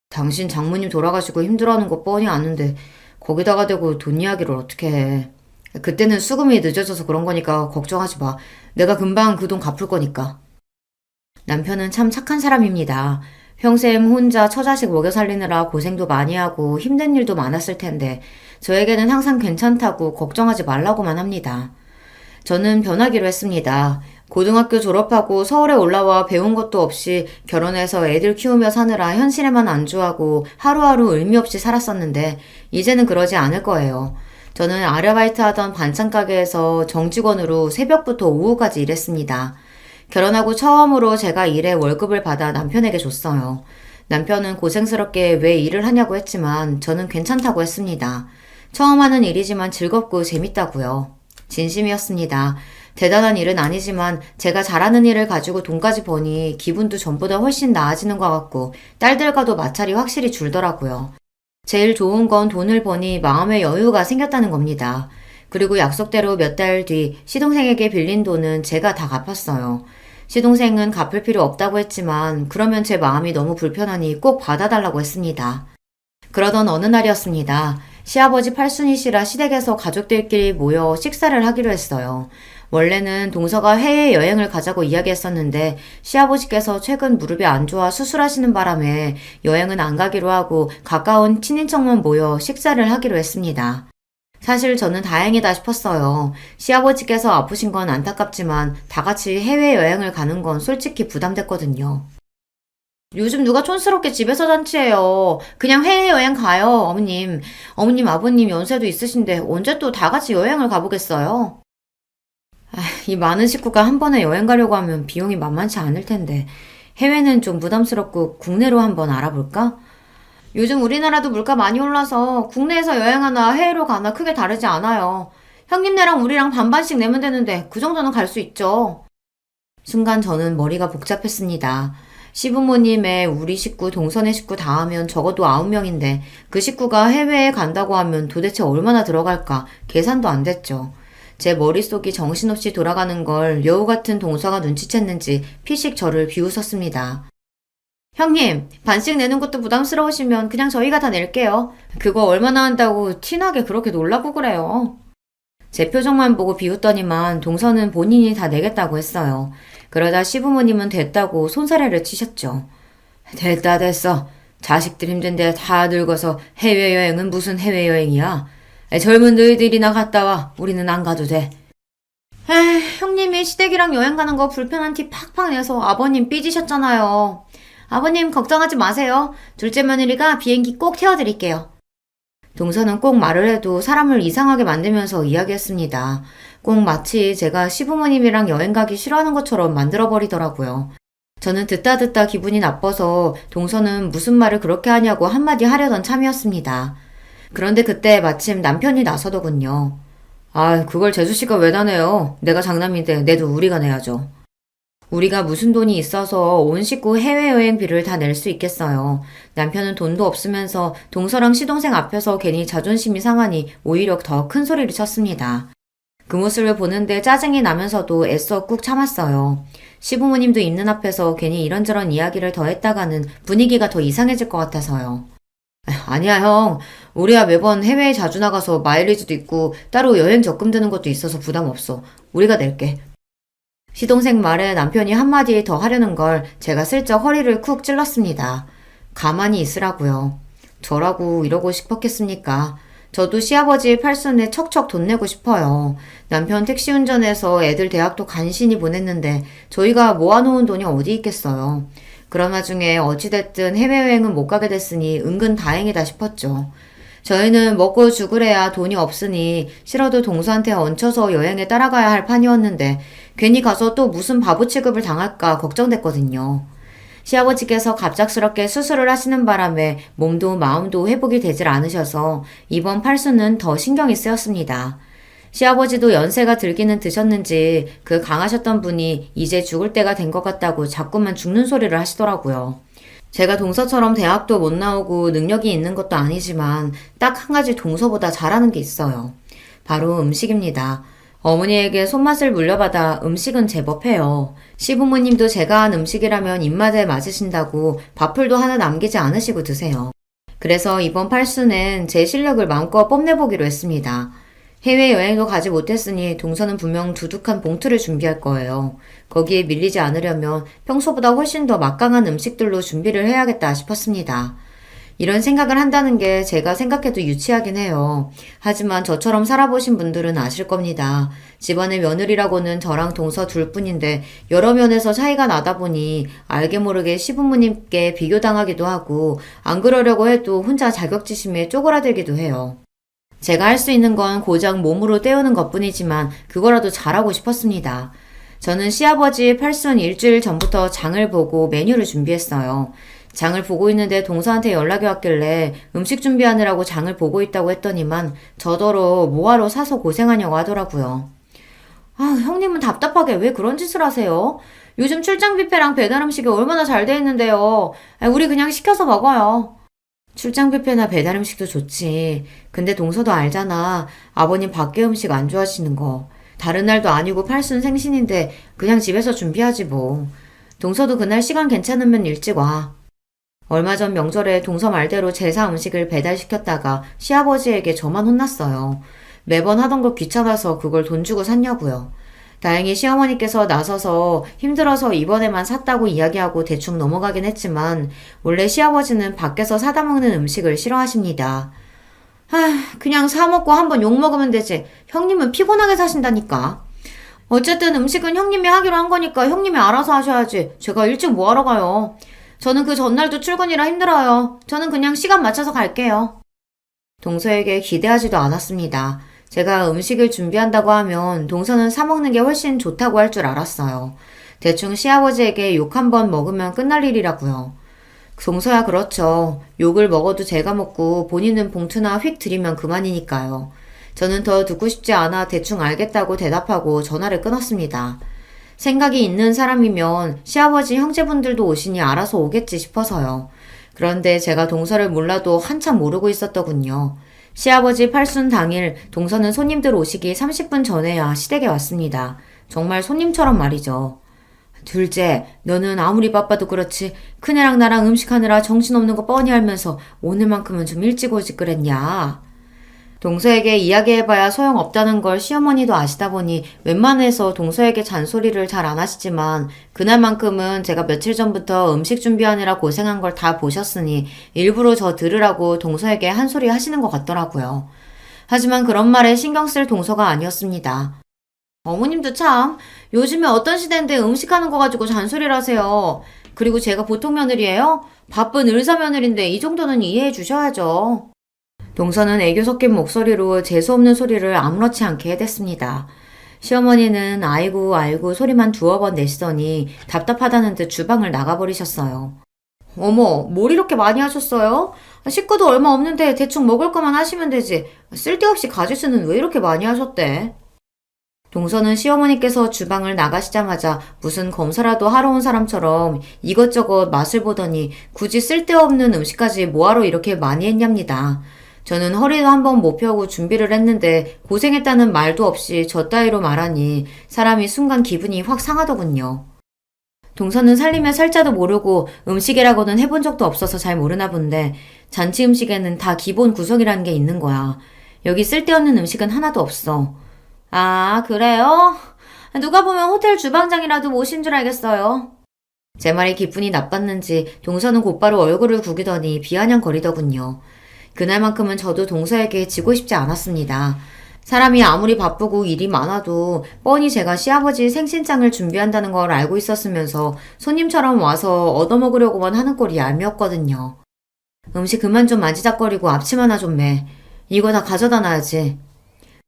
당신 장모님 돌아가시고 힘들어하는 거 뻔히 아는데 거기다가 대고 돈 이야기를 어떻게 해. 그때는 수금이 늦어져서 그런 거니까 걱정하지 마. 내가 금방 그 돈 갚을 거니까. 남편은 참 착한 사람입니다. 평생 혼자 처자식 먹여 살리느라 고생도 많이 하고 힘든 일도 많았을 텐데 저에게는 항상 괜찮다고 걱정하지 말라고만 합니다. 저는 변하기로 했습니다. 고등학교 졸업하고 서울에 올라와 배운 것도 없이 결혼해서 애들 키우며 사느라 현실에만 안주하고 하루하루 의미 없이 살았었는데 이제는 그러지 않을 거예요. 저는 아르바이트 하던 반찬 가게에서 정직원으로 새벽부터 오후까지 일했습니다. 결혼하고 처음으로 제가 일에 월급을 받아 남편에게 줬어요. 남편은 고생스럽게 왜 일을 하냐고 했지만 저는 괜찮다고 했습니다. 처음 하는 일이지만 즐겁고 재밌다고요. 진심이었습니다. 대단한 일은 아니지만 제가 잘하는 일을 가지고 돈까지 버니 기분도 전보다 훨씬 나아지는 것 같고 딸들과도 마찰이 확실히 줄더라고요. 제일 좋은 건 돈을 버니 마음의 여유가 생겼다는 겁니다. 그리고 약속대로 몇 달 뒤 시동생에게 빌린 돈은 제가 다 갚았어요. 시동생은 갚을 필요 없다고 했지만 그러면 제 마음이 너무 불편하니 꼭 받아달라고 했습니다. 그러던 어느 날이었습니다. 시아버지 팔순이시라 시댁에서 가족들끼리 모여 식사를 하기로 했어요. 원래는 동서가 해외여행을 가자고 이야기했었는데 시아버지께서 최근 무릎이 안 좋아 수술하시는 바람에 여행은 안 가기로 하고 가까운 친인척만 모여 식사를 하기로 했습니다. 사실 저는 다행이다 싶었어요. 시아버지께서 아프신 건 안타깝지만 다 같이 해외여행을 가는 건 솔직히 부담됐거든요. 요즘 누가 촌스럽게 집에서 잔치해요. 그냥 해외여행 가요, 어머님. 어머님, 아버님 연세도 있으신데 언제 또 다 같이 여행을 가보겠어요? 이 많은 식구가 한 번에 여행 가려고 하면 비용이 만만치 않을 텐데 해외는 좀 부담스럽고 국내로 한번 알아볼까? 요즘 우리나라도 물가 많이 올라서 국내에서 여행하나 해외로 가나 크게 다르지 않아요. 형님네랑 우리랑 반반씩 내면 되는데 그 정도는 갈 수 있죠. 순간 저는 머리가 복잡했습니다. 시부모님의 우리 식구, 동선의 식구 다 하면 적어도 9명인데 그 식구가 해외에 간다고 하면 도대체 얼마나 들어갈까 계산도 안 됐죠. 제 머릿속이 정신없이 돌아가는 걸 여우 같은 동서가 눈치챘는지 피식 저를 비웃었습니다. 형님, 반씩 내는 것도 부담스러우시면 그냥 저희가 다 낼게요. 그거 얼마나 한다고 티나게 그렇게 놀라고 그래요. 제 표정만 보고 비웃더니만 동서는 본인이 다 내겠다고 했어요. 그러다 시부모님은 됐다고 손사래를 치셨죠. 됐다 됐어. 자식들 힘든데 다 늙어서 해외여행은 무슨 해외여행이야. 젊은 너희들이나 갔다 와. 우리는 안 가도 돼. 형님이 시댁이랑 여행 가는 거 불편한 티 팍팍 내서 아버님 삐지셨잖아요. 아버님 걱정하지 마세요. 둘째 며느리가 비행기 꼭 태워드릴게요. 동서는 꼭 말을 해도 사람을 이상하게 만들면서 이야기했습니다. 꼭 마치 제가 시부모님이랑 여행 가기 싫어하는 것처럼 만들어버리더라고요. 저는 듣다 기분이 나빠서 동서는 무슨 말을 그렇게 하냐고 한마디 하려던 참이었습니다. 그런데 그때 마침 남편이 나서더군요. 아, 그걸 재수씨가 왜 나내요? 내가 장남인데 내도 우리가 내야죠. 우리가 무슨 돈이 있어서 온 식구 해외여행비를 다 낼 수 있겠어요. 남편은 돈도 없으면서 동서랑 시동생 앞에서 괜히 자존심이 상하니 오히려 더 큰 소리를 쳤습니다. 그 모습을 보는데 짜증이 나면서도 애써 꾹 참았어요. 시부모님도 있는 앞에서 괜히 이런저런 이야기를 더 했다가는 분위기가 더 이상해질 것 같아서요. 아니야, 형. 우리야 매번 해외에 자주 나가서 마일리지도 있고 따로 여행 적금 드는 것도 있어서 부담 없어. 우리가 낼게. 시동생 말에 남편이 한마디 더 하려는 걸 제가 슬쩍 허리를 쿡 찔렀습니다. 가만히 있으라고요. 저라고 이러고 싶었겠습니까? 저도 시아버지 팔순에 척척 돈 내고 싶어요. 남편 택시 운전해서 애들 대학도 간신히 보냈는데 저희가 모아놓은 돈이 어디 있겠어요. 그런 와중에 어찌됐든 해외여행은 못 가게 됐으니 은근 다행이다 싶었죠. 저희는 먹고 죽으래야 돈이 없으니 싫어도 동서한테 얹혀서 여행에 따라가야 할 판이었는데 괜히 가서 또 무슨 바보 취급을 당할까 걱정됐거든요. 시아버지께서 갑작스럽게 수술을 하시는 바람에 몸도 마음도 회복이 되질 않으셔서 이번 팔순은 더 신경이 쓰였습니다. 시아버지도 연세가 들기는 드셨는지 그 강하셨던 분이 이제 죽을 때가 된 것 같다고 자꾸만 죽는 소리를 하시더라고요. 제가 동서처럼 대학도 못 나오고 능력이 있는 것도 아니지만 딱 한 가지 동서보다 잘하는 게 있어요. 바로 음식입니다. 어머니에게 손맛을 물려받아 음식은 제법 해요. 시부모님도 제가 한 음식이라면 입맛에 맞으신다고 밥풀도 하나 남기지 않으시고 드세요. 그래서 이번 팔순엔 제 실력을 마음껏 뽐내보기로 했습니다. 해외여행도 가지 못했으니 동서는 분명 두둑한 봉투를 준비할 거예요. 거기에 밀리지 않으려면 평소보다 훨씬 더 막강한 음식들로 준비를 해야겠다 싶었습니다. 이런 생각을 한다는 게 제가 생각해도 유치하긴 해요. 하지만 저처럼 살아보신 분들은 아실 겁니다. 집안의 며느리라고는 저랑 동서 둘뿐인데 여러 면에서 차이가 나다 보니 알게 모르게 시부모님께 비교당하기도 하고 안 그러려고 해도 혼자 자격지심에 쪼그라들기도 해요. 제가 할 수 있는 건 고작 몸으로 때우는 것뿐이지만 그거라도 잘하고 싶었습니다. 저는 시아버지 팔순 일주일 전부터 장을 보고 메뉴를 준비했어요. 장을 보고 있는데 동서한테 연락이 왔길래 음식 준비하느라고 장을 보고 있다고 했더니만 저더러 뭐하러 사서 고생하냐고 하더라고요. 아, 형님은 답답하게 왜 그런 짓을 하세요? 요즘 출장 뷔페랑 배달 음식이 얼마나 잘 돼 있는데요. 우리 그냥 시켜서 먹어요. 출장 뷔페나 배달 음식도 좋지. 근데 동서도 알잖아. 아버님 밖에 음식 안 좋아하시는 거. 다른 날도 아니고 팔순 생신인데 그냥 집에서 준비하지 뭐. 동서도 그날 시간 괜찮으면 일찍 와. 얼마 전 명절에 동서 말대로 제사 음식을 배달시켰다가 시아버지에게 저만 혼났어요. 매번 하던 거 귀찮아서 그걸 돈 주고 샀냐고요. 다행히 시어머니께서 나서서 힘들어서 이번에만 샀다고 이야기하고 대충 넘어가긴 했지만 원래 시아버지는 밖에서 사다 먹는 음식을 싫어하십니다. 그냥 사 먹고 한번 욕 먹으면 되지. 형님은 피곤하게 사신다니까. 어쨌든 음식은 형님이 하기로 한 거니까 형님이 알아서 하셔야지. 제가 일찍 뭐하러 가요. 저는 그 전날도 출근이라 힘들어요. 저는 그냥 시간 맞춰서 갈게요. 동서에게 기대하지도 않았습니다. 제가 음식을 준비한다고 하면 동서는 사먹는 게 훨씬 좋다고 할 줄 알았어요. 대충 시아버지에게 욕 한 번 먹으면 끝날 일이라고요. 동서야 그렇죠. 욕을 먹어도 제가 먹고 본인은 봉투나 휙 들이면 그만이니까요. 저는 더 듣고 싶지 않아 대충 알겠다고 대답하고 전화를 끊었습니다. 생각이 있는 사람이면 시아버지 형제분들도 오시니 알아서 오겠지 싶어서요. 그런데 제가 동서를 몰라도 한참 모르고 있었더군요. 시아버지 팔순 당일 동서는 손님들 오시기 30분 전에야 시댁에 왔습니다. 정말 손님처럼 말이죠. 둘째, 너는 아무리 바빠도 그렇지 큰애랑 나랑 음식하느라 정신없는 거 뻔히 알면서 오늘만큼은 좀 일찍 오지 그랬냐. 동서에게 이야기해봐야 소용없다는 걸 시어머니도 아시다 보니 웬만해서 동서에게 잔소리를 잘 안 하시지만 그날만큼은 제가 며칠 전부터 음식 준비하느라 고생한 걸 다 보셨으니 일부러 저 들으라고 동서에게 한 소리 하시는 것 같더라고요. 하지만 그런 말에 신경 쓸 동서가 아니었습니다. 어머님도 참 요즘에 어떤 시대인데 음식하는 거 가지고 잔소리를 하세요. 그리고 제가 보통 며느리예요? 바쁜 의사 며느리인데 이 정도는 이해해 주셔야죠. 동서는 애교 섞인 목소리로 재수없는 소리를 아무렇지 않게 해댔습니다. 시어머니는 아이고 아이고 소리만 두어 번 내시더니 답답하다는 듯 주방을 나가버리셨어요. 어머, 뭘 이렇게 많이 하셨어요? 식구도 얼마 없는데 대충 먹을 거만 하시면 되지. 쓸데없이 가짓수는 왜 이렇게 많이 하셨대? 동서는 시어머니께서 주방을 나가시자마자 무슨 검사라도 하러 온 사람처럼 이것저것 맛을 보더니 굳이 쓸데없는 음식까지 뭐하러 이렇게 많이 했냐입니다. 저는 허리도 한번 못 펴고 준비를 했는데 고생했다는 말도 없이 저 따위로 말하니 사람이 순간 기분이 확 상하더군요. 동서는 살림의 살자도 모르고 음식이라고는 해본 적도 없어서 잘 모르나 본데 잔치 음식에는 다 기본 구성이라는 게 있는 거야. 여기 쓸데없는 음식은 하나도 없어. 아, 그래요? 누가 보면 호텔 주방장이라도 모신 줄 알겠어요. 제 말이 기분이 나빴는지 동서는 곧바로 얼굴을 구기더니 비아냥거리더군요. 그날만큼은 저도 동서에게 지고 싶지 않았습니다. 사람이 아무리 바쁘고 일이 많아도 뻔히 제가 시아버지 생신상을 준비한다는 걸 알고 있었으면서 손님처럼 와서 얻어먹으려고만 하는 꼴이 얄미웠거든요. 음식 그만 좀 만지작거리고 앞침 하나 좀 매. 이거 다 가져다 놔야지.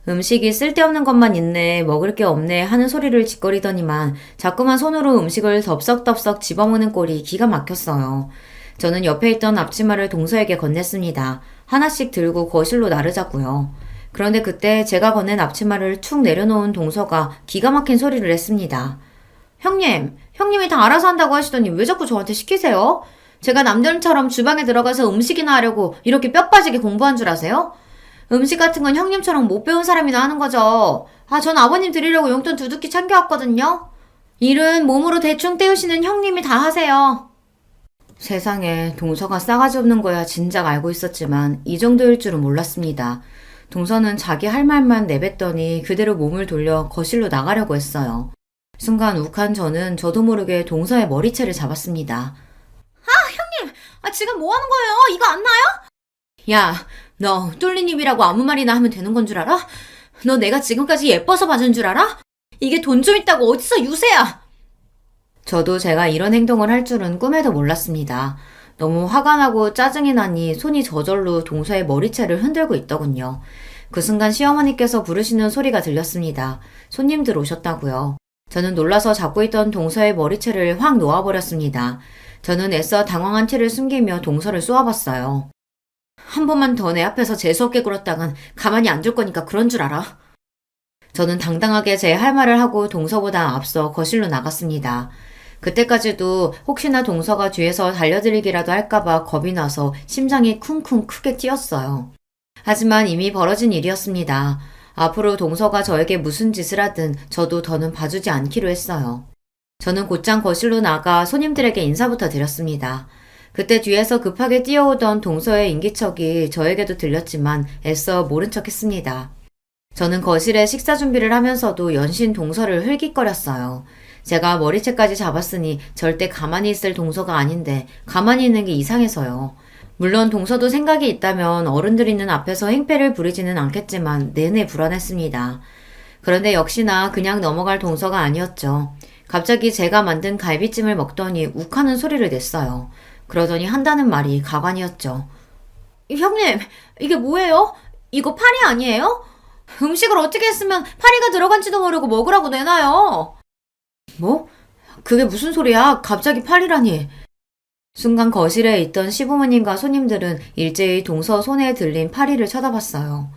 음식이 쓸데없는 것만 있네, 먹을 게 없네 하는 소리를 짓거리더니만 자꾸만 손으로 음식을 덥석덥석 집어먹는 꼴이 기가 막혔어요. 저는 옆에 있던 앞치마를 동서에게 건넸습니다. 하나씩 들고 거실로 나르자고요. 그런데 그때 제가 건넨 앞치마를 툭 내려놓은 동서가 기가 막힌 소리를 했습니다. 형님이 다 알아서 한다고 하시더니 왜 자꾸 저한테 시키세요? 제가 남들처럼 주방에 들어가서 음식이나 하려고 이렇게 뼈 빠지게 공부한 줄 아세요? 음식 같은 건 형님처럼 못 배운 사람이나 하는 거죠. 전 아버님 드리려고 용돈 두둑히 챙겨왔거든요. 일은 몸으로 대충 때우시는 형님이 다 하세요. 세상에 동서가 싸가지 없는 거야 진작 알고 있었지만 이 정도일 줄은 몰랐습니다. 동서는 자기 할 말만 내뱉더니 그대로 몸을 돌려 거실로 나가려고 했어요. 순간 욱한 저는 저도 모르게 동서의 머리채를 잡았습니다. 형님! 지금 뭐 하는 거예요? 이거 안 나요? 야, 너 뚫린 입이라고 아무 말이나 하면 되는 건 줄 알아? 너 내가 지금까지 예뻐서 봐준 줄 알아? 이게 돈 좀 있다고 어디서 유세야! 저도 제가 이런 행동을 할 줄은 꿈에도 몰랐습니다. 너무 화가 나고 짜증이 나니 손이 저절로 동서의 머리채를 흔들고 있더군요. 그 순간 시어머니께서 부르시는 소리가 들렸습니다. 손님들 오셨다고요. 저는 놀라서 잡고 있던 동서의 머리채를 확 놓아버렸습니다. 저는 애써 당황한 채를 숨기며 동서를 쏘아봤어요. 한 번만 더 내 앞에서 재수없게 굴었다간 가만히 안 둘 거니까 그런 줄 알아. 저는 당당하게 제 할 말을 하고 동서보다 앞서 거실로 나갔습니다. 그때까지도 혹시나 동서가 뒤에서 달려들기라도 할까봐 겁이 나서 심장이 쿵쿵 크게 뛰었어요. 하지만 이미 벌어진 일이었습니다. 앞으로 동서가 저에게 무슨 짓을 하든 저도 더는 봐주지 않기로 했어요. 저는 곧장 거실로 나가 손님들에게 인사부터 드렸습니다. 그때 뒤에서 급하게 뛰어오던 동서의 인기척이 저에게도 들렸지만 애써 모른 척 했습니다. 저는 거실에 식사 준비를 하면서도 연신 동서를 흘깃거렸어요. 제가 머리채까지 잡았으니 절대 가만히 있을 동서가 아닌데 가만히 있는 게 이상해서요. 물론 동서도 생각이 있다면 어른들 있는 앞에서 행패를 부리지는 않겠지만 내내 불안했습니다. 그런데 역시나 그냥 넘어갈 동서가 아니었죠. 갑자기 제가 만든 갈비찜을 먹더니 욱하는 소리를 냈어요. 그러더니 한다는 말이 가관이었죠. 형님, 이게 뭐예요? 이거 파리 아니에요? 음식을 어떻게 했으면 파리가 들어간지도 모르고 먹으라고 내놔요. 뭐? 그게 무슨 소리야? 갑자기 파리라니. 순간 거실에 있던 시부모님과 손님들은 일제히 동서 손에 들린 파리를 쳐다봤어요.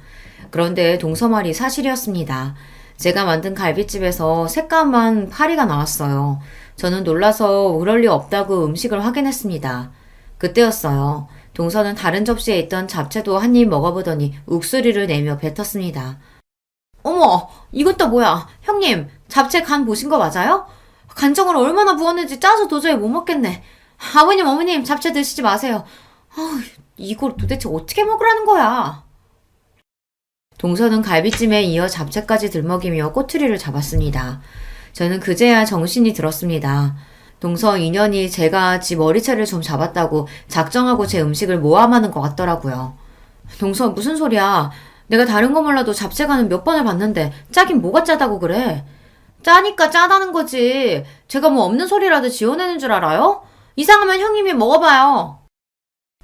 그런데 동서 말이 사실이었습니다. 제가 만든 갈비집에서 새까만 파리가 나왔어요. 저는 놀라서 그럴 리 없다고 음식을 확인했습니다. 그때였어요. 동서는 다른 접시에 있던 잡채도 한 입 먹어보더니 욱소리를 내며 뱉었습니다. 어머, 이건 또 뭐야? 형님, 잡채 간 보신 거 맞아요? 간장을 얼마나 부었는지 짜서 도저히 못 먹겠네. 아버님, 어머님, 잡채 드시지 마세요. 이걸 도대체 어떻게 먹으라는 거야? 동서는 갈비찜에 이어 잡채까지 들먹이며 꼬투리를 잡았습니다. 저는 그제야 정신이 들었습니다. 동서 인연이 제가 지 머리채를 좀 잡았다고 작정하고 제 음식을 모함하는 것 같더라고요. 동서 무슨 소리야. 내가 다른 거 몰라도 잡채간은 몇 번을 봤는데 짜긴 뭐가 짜다고 그래. 짜니까 짜다는 거지. 제가 뭐 없는 소리라도 지어내는 줄 알아요? 이상하면 형님이 먹어봐요.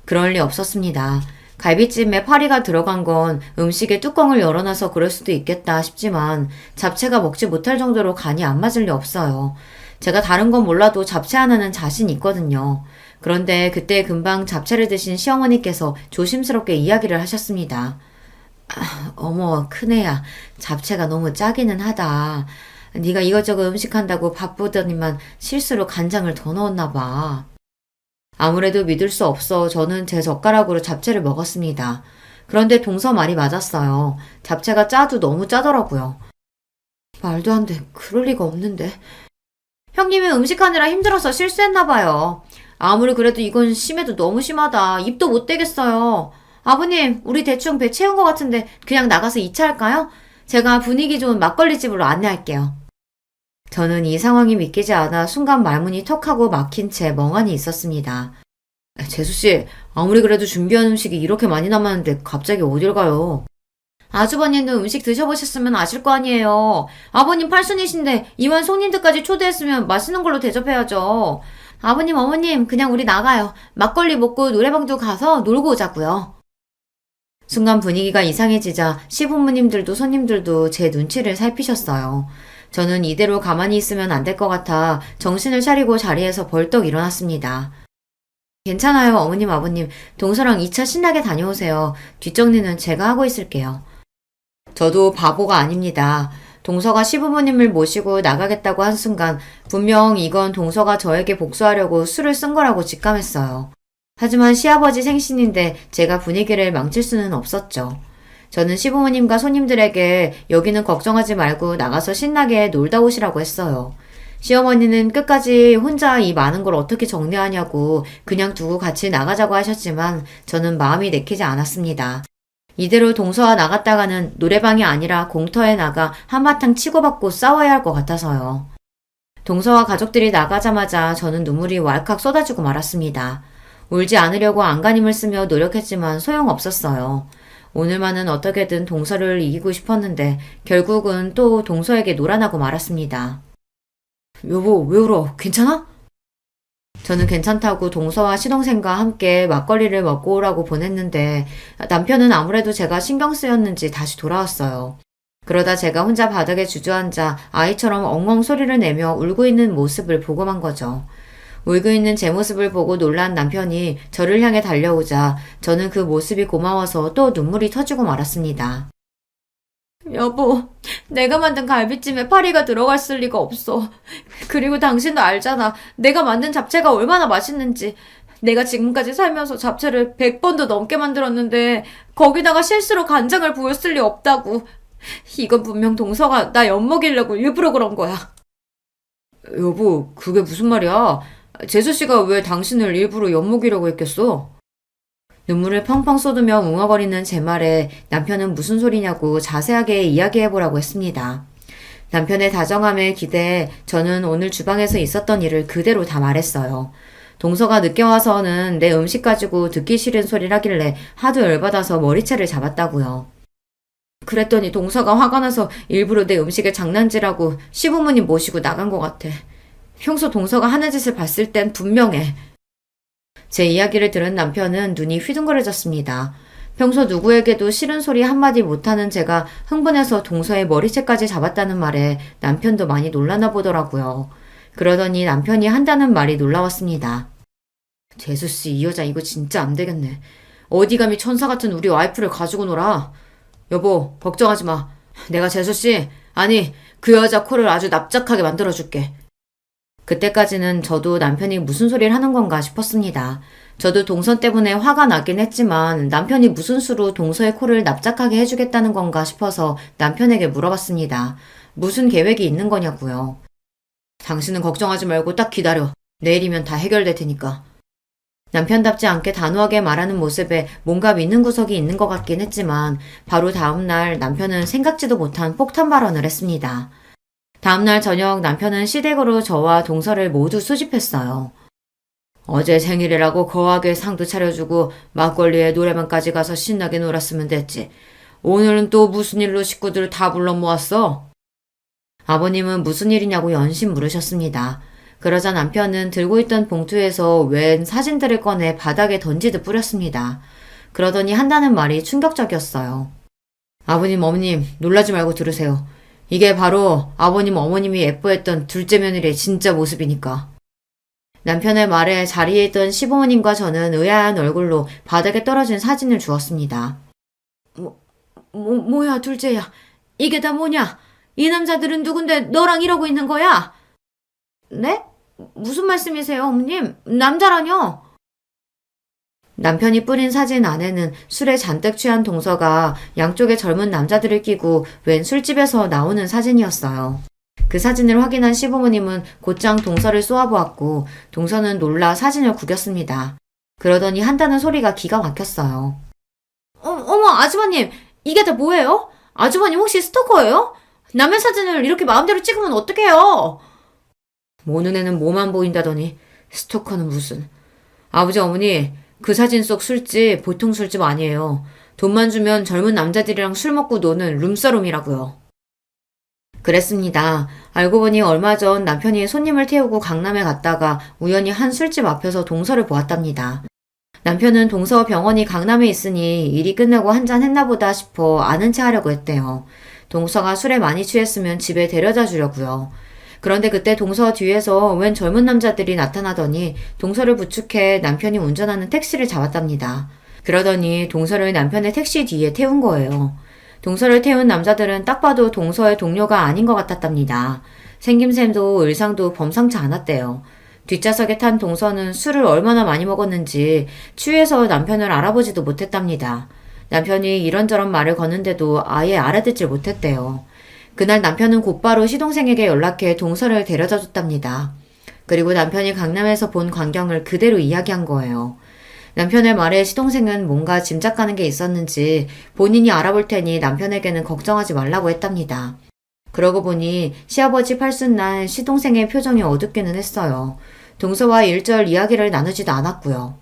그럴 리 없었습니다. 갈비찜에 파리가 들어간 건 음식의 뚜껑을 열어놔서 그럴 수도 있겠다 싶지만 잡채가 먹지 못할 정도로 간이 안 맞을 리 없어요. 제가 다른 건 몰라도 잡채 하나는 자신 있거든요. 그런데 그때 금방 잡채를 드신 시어머니께서 조심스럽게 이야기를 하셨습니다. 어머, 큰애야. 잡채가 너무 짜기는 하다. 네가 이것저것 음식한다고 바쁘더니만 실수로 간장을 더 넣었나 봐. 아무래도 믿을 수 없어 저는 제 젓가락으로 잡채를 먹었습니다. 그런데 동서 말이 맞았어요. 잡채가 짜도 너무 짜더라고요. 말도 안 돼. 그럴 리가 없는데. 형님이 음식하느라 힘들어서 실수했나봐요. 아무리 그래도 이건 심해도 너무 심하다. 입도 못 대겠어요. 아버님, 우리 대충 배 채운 것 같은데 그냥 나가서 2차 할까요? 제가 분위기 좋은 막걸리 집으로 안내할게요. 저는 이 상황이 믿기지 않아 순간 말문이 턱하고 막힌 채 멍하니 있었습니다. 재수씨, 아무리 그래도 준비한 음식이 이렇게 많이 남았는데 갑자기 어딜 가요? 아주버님도 음식 드셔보셨으면 아실 거 아니에요. 아버님 팔순이신데 이만 손님들까지 초대했으면 맛있는 걸로 대접해야죠. 아버님, 어머님, 그냥 우리 나가요. 막걸리 먹고 노래방도 가서 놀고 오자고요. 순간 분위기가 이상해지자 시부모님들도 손님들도 제 눈치를 살피셨어요. 저는 이대로 가만히 있으면 안 될 것 같아 정신을 차리고 자리에서 벌떡 일어났습니다. 괜찮아요, 어머님, 아버님. 동서랑 2차 신나게 다녀오세요. 뒷정리는 제가 하고 있을게요. 저도 바보가 아닙니다. 동서가 시부모님을 모시고 나가겠다고 한 순간 분명 이건 동서가 저에게 복수하려고 술을 쓴 거라고 직감했어요. 하지만 시아버지 생신인데 제가 분위기를 망칠 수는 없었죠. 저는 시부모님과 손님들에게 여기는 걱정하지 말고 나가서 신나게 놀다 오시라고 했어요. 시어머니는 끝까지 혼자 이 많은 걸 어떻게 정리하냐고 그냥 두고 같이 나가자고 하셨지만 저는 마음이 내키지 않았습니다. 이대로 동서와 나갔다가는 노래방이 아니라 공터에 나가 한바탕 치고받고 싸워야 할 것 같아서요. 동서와 가족들이 나가자마자 저는 눈물이 왈칵 쏟아지고 말았습니다. 울지 않으려고 안간힘을 쓰며 노력했지만 소용없었어요. 오늘만은 어떻게든 동서를 이기고 싶었는데 결국은 또 동서에게 놀아나고 말았습니다. 여보, 왜 울어? 괜찮아? 저는 괜찮다고 동서와 시동생과 함께 막걸리를 먹고 오라고 보냈는데 남편은 아무래도 제가 신경 쓰였는지 다시 돌아왔어요. 그러다 제가 혼자 바닥에 주저앉아 아이처럼 엉엉 소리를 내며 울고 있는 모습을 보고만 거죠. 울고 있는 제 모습을 보고 놀란 남편이 저를 향해 달려오자 저는 그 모습이 고마워서 또 눈물이 터지고 말았습니다. 여보, 내가 만든 갈비찜에 파리가 들어갔을 리가 없어. 그리고 당신도 알잖아. 내가 만든 잡채가 얼마나 맛있는지. 내가 지금까지 살면서 잡채를 100번도 넘게 만들었는데 거기다가 실수로 간장을 부었을 리 없다고. 이건 분명 동서가 나 엿먹이려고 일부러 그런 거야. 여보, 그게 무슨 말이야? 재수씨가 왜 당신을 일부러 엿먹이려고 했겠어? 눈물을 펑펑 쏟으며 웅얼거리는 제 말에 남편은 무슨 소리냐고 자세하게 이야기해보라고 했습니다. 남편의 다정함에 기대해 저는 오늘 주방에서 있었던 일을 그대로 다 말했어요. 동서가 늦게 와서는 내 음식 가지고 듣기 싫은 소리를 하길래 하도 열받아서 머리채를 잡았다고요. 그랬더니 동서가 화가 나서 일부러 내 음식에 장난질하고 시부모님 모시고 나간 것 같아. 평소 동서가 하는 짓을 봤을 땐 분명해. 제 이야기를 들은 남편은 눈이 휘둥그레졌습니다. 평소 누구에게도 싫은 소리 한마디 못하는 제가 흥분해서 동서의 머리채까지 잡았다는 말에 남편도 많이 놀라나 보더라고요. 그러더니 남편이 한다는 말이 놀라웠습니다. 재수씨, 이 여자 이거 진짜 안 되겠네. 어디 감히 천사 같은 우리 와이프를 가지고 놀아. 여보, 걱정하지 마. 내가 재수씨, 아니 그 여자 코를 아주 납작하게 만들어줄게. 그때까지는 저도 남편이 무슨 소리를 하는 건가 싶었습니다. 저도 동서 때문에 화가 나긴 했지만 남편이 무슨 수로 동서의 코를 납작하게 해주겠다는 건가 싶어서 남편에게 물어봤습니다. 무슨 계획이 있는 거냐고요. 당신은 걱정하지 말고 딱 기다려. 내일이면 다 해결될 테니까. 남편답지 않게 단호하게 말하는 모습에 뭔가 믿는 구석이 있는 것 같긴 했지만 바로 다음날 남편은 생각지도 못한 폭탄 발언을 했습니다. 다음날 저녁 남편은 시댁으로 저와 동서를 모두 수집했어요. 어제 생일이라고 거하게 상도 차려주고 막걸리에 노래방까지 가서 신나게 놀았으면 됐지. 오늘은 또 무슨 일로 식구들을 다 불러 모았어? 아버님은 무슨 일이냐고 연신 물으셨습니다. 그러자 남편은 들고 있던 봉투에서 웬 사진들을 꺼내 바닥에 던지듯 뿌렸습니다. 그러더니 한다는 말이 충격적이었어요. 아버님, 어머님, 놀라지 말고 들으세요. 이게 바로 아버님, 어머님이 예뻐했던 둘째 며느리의 진짜 모습이니까. 남편의 말에 자리에 있던 시부모님과 저는 의아한 얼굴로 바닥에 떨어진 사진을 주었습니다. 뭐야, 둘째야. 이게 다 뭐냐? 이 남자들은 누군데 너랑 이러고 있는 거야? 네? 무슨 말씀이세요, 어머님? 남자라뇨? 남편이 뿌린 사진 안에는 술에 잔뜩 취한 동서가 양쪽에 젊은 남자들을 끼고 웬 술집에서 나오는 사진이었어요. 그 사진을 확인한 시부모님은 곧장 동서를 쏘아보았고 동서는 놀라 사진을 구겼습니다. 그러더니 한다는 소리가 기가 막혔어요. 어머, 아주버님, 이게 다 뭐예요? 아주버님 혹시 스토커예요? 남의 사진을 이렇게 마음대로 찍으면 어떡해요? 모 눈에는 뭐만 보인다더니 스토커는 무슨. 아버지, 어머니, 그 사진 속 술집 보통 술집 아니에요. 돈만 주면 젊은 남자들이랑 술 먹고 노는 룸사롱이라고요. 그랬습니다. 알고 보니 얼마 전 남편이 손님을 태우고 강남에 갔다가 우연히 한 술집 앞에서 동서를 보았답니다. 남편은 동서 병원이 강남에 있으니 일이 끝나고 한잔 했나 보다 싶어 아는 체 하려고 했대요. 동서가 술에 많이 취했으면 집에 데려다 주려고요. 그런데 그때 동서 뒤에서 웬 젊은 남자들이 나타나더니 동서를 부축해 남편이 운전하는 택시를 잡았답니다. 그러더니 동서를 남편의 택시 뒤에 태운 거예요. 동서를 태운 남자들은 딱 봐도 동서의 동료가 아닌 것 같았답니다. 생김새도 의상도 범상치 않았대요. 뒷좌석에 탄 동서는 술을 얼마나 많이 먹었는지 취해서 남편을 알아보지도 못했답니다. 남편이 이런저런 말을 거는데도 아예 알아듣질 못했대요. 그날 남편은 곧바로 시동생에게 연락해 동서를 데려다 줬답니다. 그리고 남편이 강남에서 본 광경을 그대로 이야기한 거예요. 남편의 말에 시동생은 뭔가 짐작가는 게 있었는지 본인이 알아볼 테니 남편에게는 걱정하지 말라고 했답니다. 그러고 보니 시아버지 팔순날 시동생의 표정이 어둡기는 했어요. 동서와 일절 이야기를 나누지도 않았고요.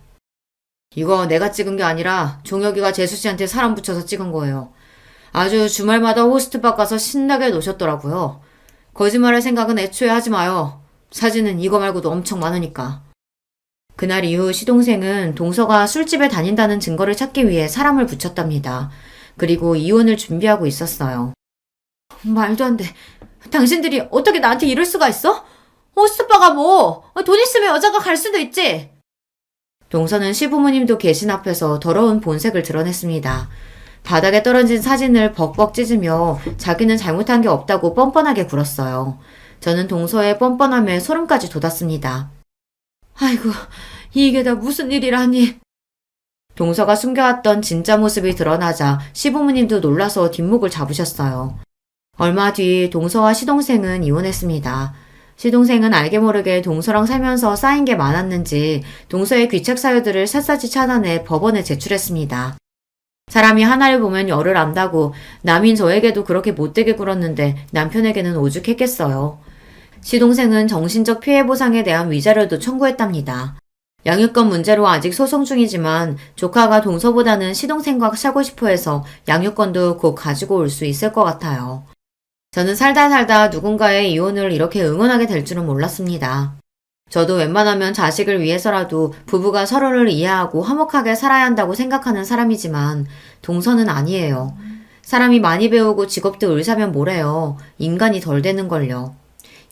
이거 내가 찍은 게 아니라 종혁이가 재수씨한테 사람 붙여서 찍은 거예요. 아주 주말마다 호스트바 가서 신나게 노셨더라고요. 거짓말할 생각은 애초에 하지 마요. 사진은 이거 말고도 엄청 많으니까. 그날 이후 시동생은 동서가 술집에 다닌다는 증거를 찾기 위해 사람을 붙였답니다. 그리고 이혼을 준비하고 있었어요. 말도 안 돼. 당신들이 어떻게 나한테 이럴 수가 있어? 호스트바가 뭐, 돈 있으면 여자가 갈 수도 있지. 동서는 시부모님도 계신 앞에서 더러운 본색을 드러냈습니다. 바닥에 떨어진 사진을 벅벅 찢으며 자기는 잘못한 게 없다고 뻔뻔하게 굴었어요. 저는 동서의 뻔뻔함에 소름까지 돋았습니다. 아이고, 이게 다 무슨 일이라니. 동서가 숨겨왔던 진짜 모습이 드러나자 시부모님도 놀라서 뒷목을 잡으셨어요. 얼마 뒤 동서와 시동생은 이혼했습니다. 시동생은 알게 모르게 동서랑 살면서 쌓인 게 많았는지 동서의 귀책 사유들을 샅샅이 찾아내 법원에 제출했습니다. 사람이 하나를 보면 열을 안다고 남인 저에게도 그렇게 못되게 굴었는데 남편에게는 오죽했겠어요. 시동생은 정신적 피해 보상에 대한 위자료도 청구했답니다. 양육권 문제로 아직 소송 중이지만 조카가 동서보다는 시동생과 살고 싶어 해서 양육권도 곧 가지고 올 수 있을 것 같아요. 저는 살다 누군가의 이혼을 이렇게 응원하게 될 줄은 몰랐습니다. 저도 웬만하면 자식을 위해서라도 부부가 서로를 이해하고 화목하게 살아야 한다고 생각하는 사람이지만 동서는 아니에요. 사람이 많이 배우고 직업도 의사면 뭐래요. 인간이 덜 되는걸요.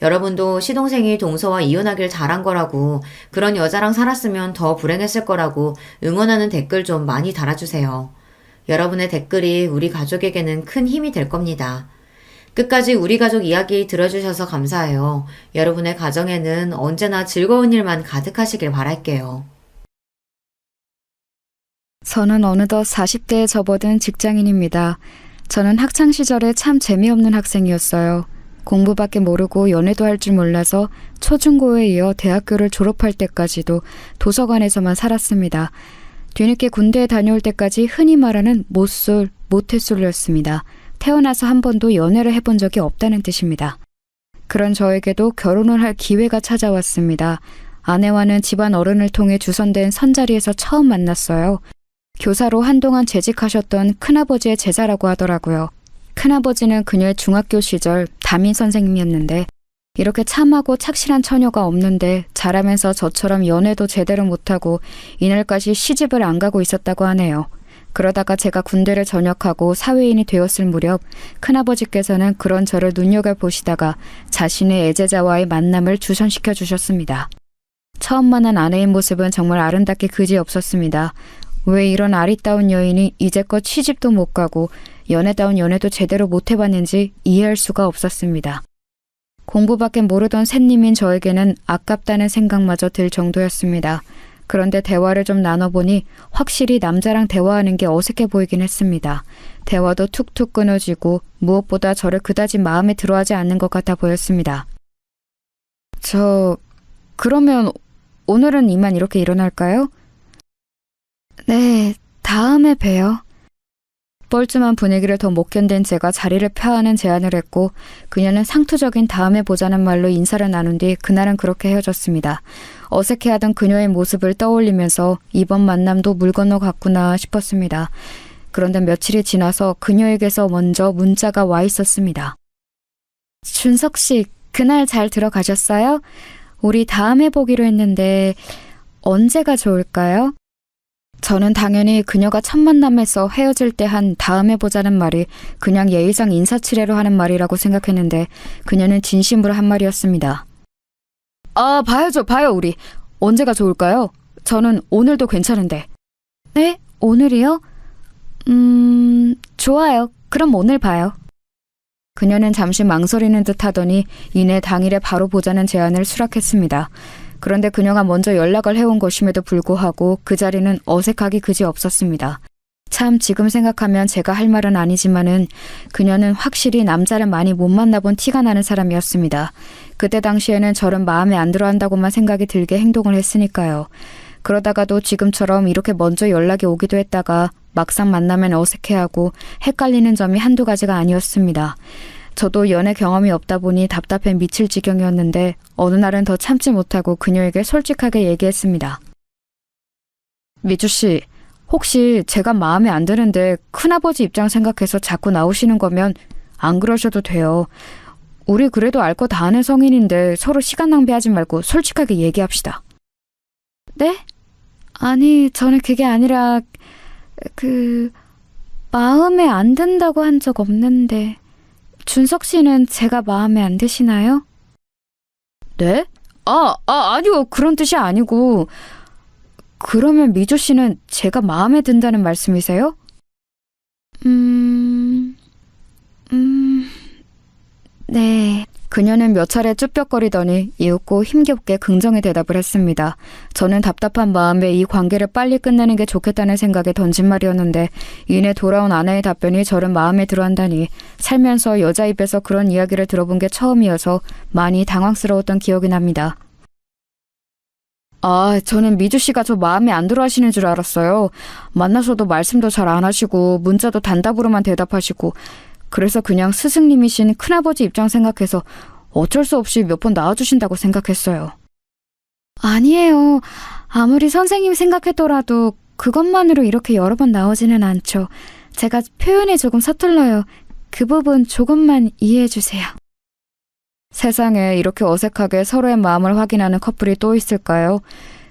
여러분도 시동생이 동서와 이혼하길 잘한 거라고 그런 여자랑 살았으면 더 불행했을 거라고 응원하는 댓글 좀 많이 달아주세요. 여러분의 댓글이 우리 가족에게는 큰 힘이 될 겁니다. 끝까지 우리 가족 이야기 들어주셔서 감사해요. 여러분의 가정에는 언제나 즐거운 일만 가득하시길 바랄게요. 저는 어느덧 40대에 접어든 직장인입니다. 저는 학창시절에 참 재미없는 학생이었어요. 공부밖에 모르고 연애도 할 줄 몰라서 초중고에 이어 대학교를 졸업할 때까지도 도서관에서만 살았습니다. 뒤늦게 군대에 다녀올 때까지 흔히 말하는 못쏠, 모태솔로였습니다. 태어나서 한 번도 연애를 해본 적이 없다는 뜻입니다. 그런 저에게도 결혼을 할 기회가 찾아왔습니다. 아내와는 집안 어른을 통해 주선된 선자리에서 처음 만났어요. 교사로 한동안 재직하셨던 큰아버지의 제자라고 하더라고요. 큰아버지는 그녀의 중학교 시절 담임 선생님이었는데 이렇게 참하고 착실한 처녀가 없는데 자라면서 저처럼 연애도 제대로 못하고 이날까지 시집을 안 가고 있었다고 하네요. 그러다가 제가 군대를 전역하고 사회인이 되었을 무렵 큰아버지께서는 그런 저를 눈여겨보시다가 자신의 애제자와의 만남을 주선시켜 주셨습니다. 처음 만난 아내의 모습은 정말 아름답게 그지없었습니다. 왜 이런 아리따운 여인이 이제껏 시집도 못 가고 연애다운 연애도 제대로 못 해봤는지 이해할 수가 없었습니다. 공부밖에 모르던 샌님인 저에게는 아깝다는 생각마저 들 정도였습니다. 그런데 대화를 좀 나눠보니 확실히 남자랑 대화하는 게 어색해 보이긴 했습니다. 대화도 툭툭 끊어지고 무엇보다 저를 그다지 마음에 들어하지 않는 것 같아 보였습니다. 그러면 오늘은 이만 이렇게 일어날까요? 네, 다음에 봬요. 뻘쭘한 분위기를 더 못 견딘 제가 자리를 펴하는 제안을 했고 그녀는 상투적인 다음에 보자는 말로 인사를 나눈 뒤 그날은 그렇게 헤어졌습니다. 어색해하던 그녀의 모습을 떠올리면서 이번 만남도 물 건너 갔구나 싶었습니다. 그런데 며칠이 지나서 그녀에게서 먼저 문자가 와 있었습니다. 준석 씨, 그날 잘 들어가셨어요? 우리 다음에 보기로 했는데 언제가 좋을까요? 저는 당연히 그녀가 첫 만남에서 헤어질 때 한 다음에 보자는 말이 그냥 예의상 인사치레로 하는 말이라고 생각했는데 그녀는 진심으로 한 말이었습니다. 아, 봐요 우리. 언제가 좋을까요? 저는 오늘도 괜찮은데. 네? 오늘이요? 좋아요. 그럼 오늘 봐요. 그녀는 잠시 망설이는 듯 하더니 이내 당일에 바로 보자는 제안을 수락했습니다. 그런데 그녀가 먼저 연락을 해온 것임에도 불구하고 그 자리는 어색하기 그지없었습니다. 참 지금 생각하면 제가 할 말은 아니지만은 그녀는 확실히 남자를 많이 못 만나본 티가 나는 사람이었습니다. 그때 당시에는 저는 마음에 안 들어 한다고만 생각이 들게 행동을 했으니까요. 그러다가도 지금처럼 이렇게 먼저 연락이 오기도 했다가 막상 만나면 어색해하고 헷갈리는 점이 한두 가지가 아니었습니다. 저도 연애 경험이 없다 보니 답답해 미칠 지경이었는데 어느 날은 더 참지 못하고 그녀에게 솔직하게 얘기했습니다. 미주씨, 혹시 제가 마음에 안 드는데 큰아버지 입장 생각해서 자꾸 나오시는 거면 안 그러셔도 돼요. 우리 그래도 알 거 다 아는 성인인데 서로 시간 낭비하지 말고 솔직하게 얘기합시다. 네? 아니, 저는 그게 아니라 마음에 안 든다고 한 적 없는데 준석 씨는 제가 마음에 안 드시나요? 네? 아니요. 그런 뜻이 아니고. 그러면 미조 씨는 제가 마음에 든다는 말씀이세요? 네. 그녀는 몇 차례 쭈뼛거리더니 이윽고 힘겹게 긍정의 대답을 했습니다. 저는 답답한 마음에 이 관계를 빨리 끝내는 게 좋겠다는 생각에 던진 말이었는데 이내 돌아온 아내의 답변이 저를 마음에 들어한다니 살면서 여자 입에서 그런 이야기를 들어본 게 처음이어서 많이 당황스러웠던 기억이 납니다. 저는 미주 씨가 저 마음에 안 들어 하시는 줄 알았어요. 만나서도 말씀도 잘 안 하시고 문자도 단답으로만 대답하시고 그래서 그냥 스승님이신 큰아버지 입장 생각해서 어쩔 수 없이 몇 번 나와주신다고 생각했어요. 아니에요. 아무리 선생님 생각했더라도 그것만으로 이렇게 여러 번 나오지는 않죠. 제가 표현이 조금 서툴러요. 그 부분 조금만 이해해 주세요. 세상에 이렇게 어색하게 서로의 마음을 확인하는 커플이 또 있을까요?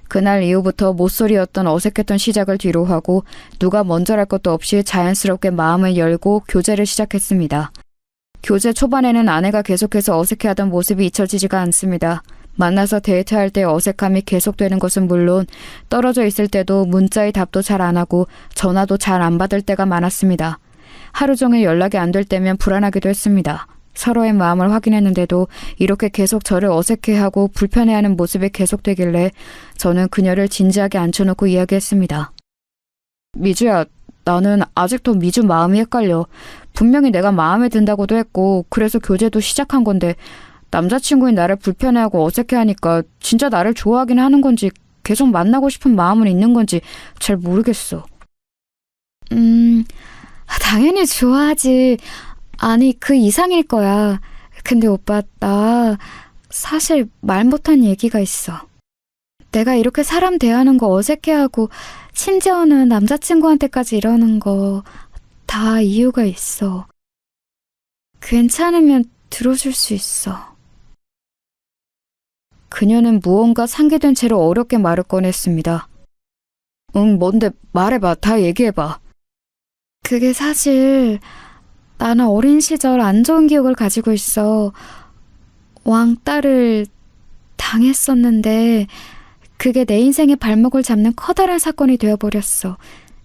그날 이후부터 못소리였던 어색했던 시작을 뒤로 하고 누가 먼저랄 것도 없이 자연스럽게 마음을 열고 교제를 시작했습니다. 교제 초반에는 아내가 계속해서 어색해하던 모습이 잊혀지지가 않습니다. 만나서 데이트할 때 어색함이 계속되는 것은 물론 떨어져 있을 때도 문자의 답도 잘 안 하고 전화도 잘 안 받을 때가 많았습니다. 하루 종일 연락이 안 될 때면 불안하기도 했습니다. 서로의 마음을 확인했는데도 이렇게 계속 저를 어색해하고 불편해하는 모습이 계속되길래 저는 그녀를 진지하게 앉혀놓고 이야기했습니다. 미주야, 나는 아직도 미주 마음이 헷갈려. 분명히 내가 마음에 든다고도 했고 그래서 교제도 시작한 건데 남자친구인 나를 불편해하고 어색해하니까 진짜 나를 좋아하긴 하는 건지 계속 만나고 싶은 마음은 있는 건지 잘 모르겠어. 당연히 좋아하지. 아니, 그 이상일 거야. 근데 오빠, 나 사실 말 못한 얘기가 있어. 내가 이렇게 사람 대하는 거 어색해하고 심지어는 남자친구한테까지 이러는 거 다 이유가 있어. 괜찮으면 들어줄 수 있어. 그녀는 무언가 상기된 채로 어렵게 말을 꺼냈습니다. 응, 뭔데? 말해봐. 다 얘기해봐. 그게 사실 나는 어린 시절 안 좋은 기억을 가지고 있어. 왕따를 당했었는데 그게 내 인생의 발목을 잡는 커다란 사건이 되어버렸어.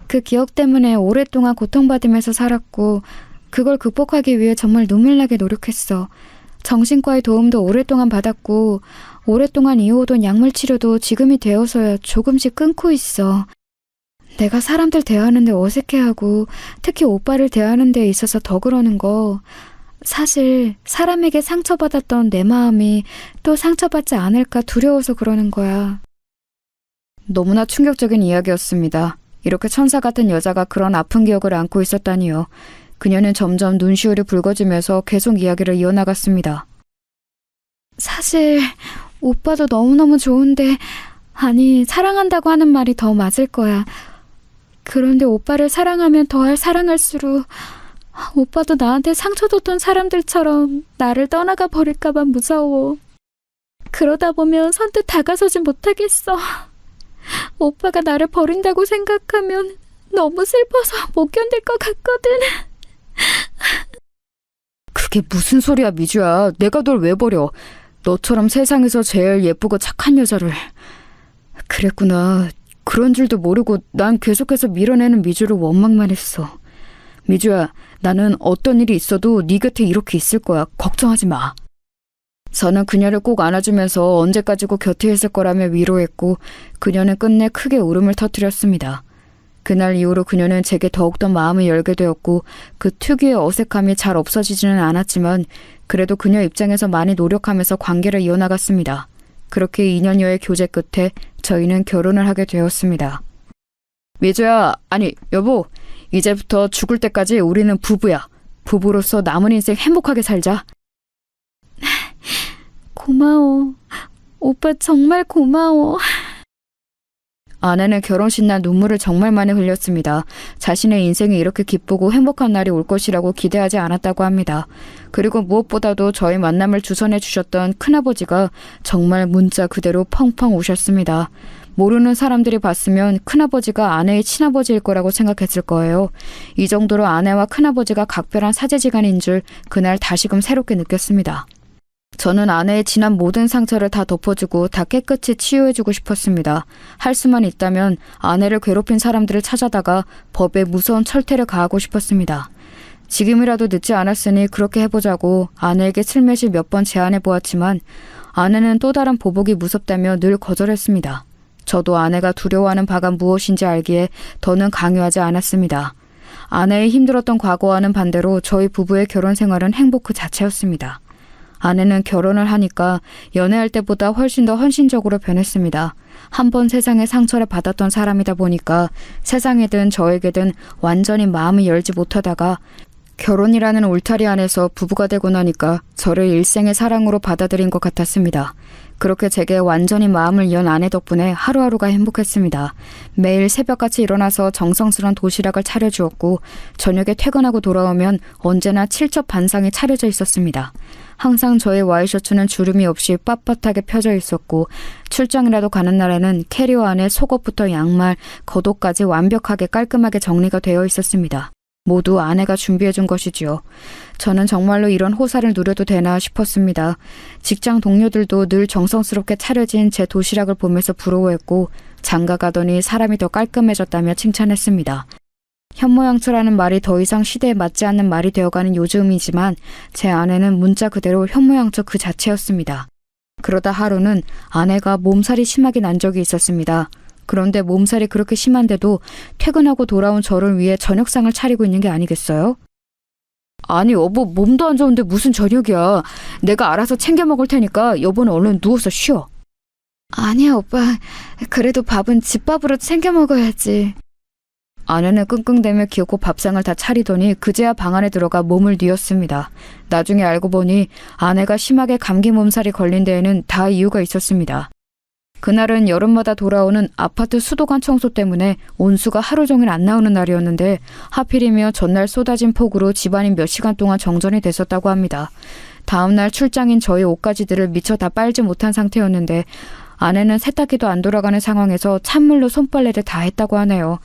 그 기억 때문에 오랫동안 고통받으면서 살았고 그걸 극복하기 위해 정말 눈물나게 노력했어. 정신과의 도움도 오랫동안 받았고 오랫동안 이어오던 약물 치료도 지금이 되어서야 조금씩 끊고 있어. 내가 사람들 대하는데 어색해하고 특히 오빠를 대하는 데 있어서 더 그러는 거. 사실 사람에게 상처받았던 내 마음이 또 상처받지 않을까 두려워서 그러는 거야. 너무나 충격적인 이야기였습니다. 이렇게 천사 같은 여자가 그런 아픈 기억을 안고 있었다니요. 그녀는 점점 눈시울이 붉어지면서 계속 이야기를 이어나갔습니다. 사실 오빠도 너무너무 좋은데, 아니 사랑한다고 하는 말이 더 맞을 거야. 그런데 오빠를 사랑하면 더할 사랑할수록 오빠도 나한테 상처 줬던 사람들처럼 나를 떠나가 버릴까봐 무서워. 그러다 보면 선뜻 다가서지 못하겠어. 오빠가 나를 버린다고 생각하면 너무 슬퍼서 못 견딜 것 같거든. 그게 무슨 소리야, 미주야. 내가 널 왜 버려. 너처럼 세상에서 제일 예쁘고 착한 여자를. 그랬구나. 그런 줄도 모르고 난 계속해서 밀어내는 미주를 원망만 했어. 미주야, 나는 어떤 일이 있어도 네 곁에 이렇게 있을 거야. 걱정하지 마. 저는 그녀를 꼭 안아주면서 언제까지고 곁에 있을 거라며 위로했고 그녀는 끝내 크게 울음을 터뜨렸습니다. 그날 이후로 그녀는 제게 더욱더 마음을 열게 되었고 그 특유의 어색함이 잘 없어지지는 않았지만 그래도 그녀 입장에서 많이 노력하면서 관계를 이어나갔습니다. 그렇게 2년여의 교제 끝에 저희는 결혼을 하게 되었습니다. 미주야, 아니 여보, 이제부터 죽을 때까지 우리는 부부야. 부부로서 남은 인생 행복하게 살자. 고마워. 오빠 정말 고마워. 아내는 결혼식 날 눈물을 정말 많이 흘렸습니다. 자신의 인생이 이렇게 기쁘고 행복한 날이 올 것이라고 기대하지 않았다고 합니다. 그리고 무엇보다도 저희 만남을 주선해 주셨던 큰아버지가 정말 문자 그대로 펑펑 우셨습니다. 모르는 사람들이 봤으면 큰아버지가 아내의 친아버지일 거라고 생각했을 거예요. 이 정도로 아내와 큰아버지가 각별한 사제지간인 줄 그날 다시금 새롭게 느꼈습니다. 저는 아내의 지난 모든 상처를 다 덮어주고 다 깨끗이 치유해주고 싶었습니다. 할 수만 있다면 아내를 괴롭힌 사람들을 찾아다가 법에 무서운 철퇴를 가하고 싶었습니다. 지금이라도 늦지 않았으니 그렇게 해보자고 아내에게 슬며시 몇 번 제안해보았지만 아내는 또 다른 보복이 무섭다며 늘 거절했습니다. 저도 아내가 두려워하는 바가 무엇인지 알기에 더는 강요하지 않았습니다. 아내의 힘들었던 과거와는 반대로 저희 부부의 결혼 생활은 행복 그 자체였습니다. 아내는 결혼을 하니까 연애할 때보다 훨씬 더 헌신적으로 변했습니다. 한 번 세상에 상처를 받았던 사람이다 보니까 세상에든 저에게든 완전히 마음을 열지 못하다가 결혼이라는 울타리 안에서 부부가 되고 나니까 저를 일생의 사랑으로 받아들인 것 같았습니다. 그렇게 제게 완전히 마음을 연 아내 덕분에 하루하루가 행복했습니다. 매일 새벽같이 일어나서 정성스런 도시락을 차려주었고 저녁에 퇴근하고 돌아오면 언제나 칠첩 반상이 차려져 있었습니다. 항상 저의 와이셔츠는 주름이 없이 빳빳하게 펴져 있었고 출장이라도 가는 날에는 캐리어 안에 속옷부터 양말, 겉옷까지 완벽하게 깔끔하게 정리가 되어 있었습니다. 모두 아내가 준비해준 것이지요. 저는 정말로 이런 호사를 누려도 되나 싶었습니다. 직장 동료들도 늘 정성스럽게 차려진 제 도시락을 보면서 부러워했고 장가 가더니 사람이 더 깔끔해졌다며 칭찬했습니다. 현모양처라는 말이 더 이상 시대에 맞지 않는 말이 되어가는 요즘이지만 제 아내는 문자 그대로 현모양처 그 자체였습니다. 그러다 하루는 아내가 몸살이 심하게 난 적이 있었습니다. 그런데 몸살이 그렇게 심한데도 퇴근하고 돌아온 저를 위해 저녁상을 차리고 있는 게 아니겠어요? 아니 여보, 몸도 안 좋은데 무슨 저녁이야. 내가 알아서 챙겨 먹을 테니까 여보는 얼른 누워서 쉬어. 아니야 오빠, 그래도 밥은 집밥으로 챙겨 먹어야지. 아내는 끙끙대며 기어코 밥상을 다 차리더니 그제야 방 안에 들어가 몸을 뉘었습니다. 나중에 알고 보니 아내가 심하게 감기 몸살이 걸린 데에는 다 이유가 있었습니다. 그날은 여름마다 돌아오는 아파트 수도관 청소 때문에 온수가 하루 종일 안 나오는 날이었는데 하필이며 전날 쏟아진 폭우로 집안이 몇 시간 동안 정전이 됐었다고 합니다. 다음날 출장인 저희 옷가지들을 미처 다 빨지 못한 상태였는데 아내는 세탁기도 안 돌아가는 상황에서 찬물로 손빨래를 다 했다고 하네요.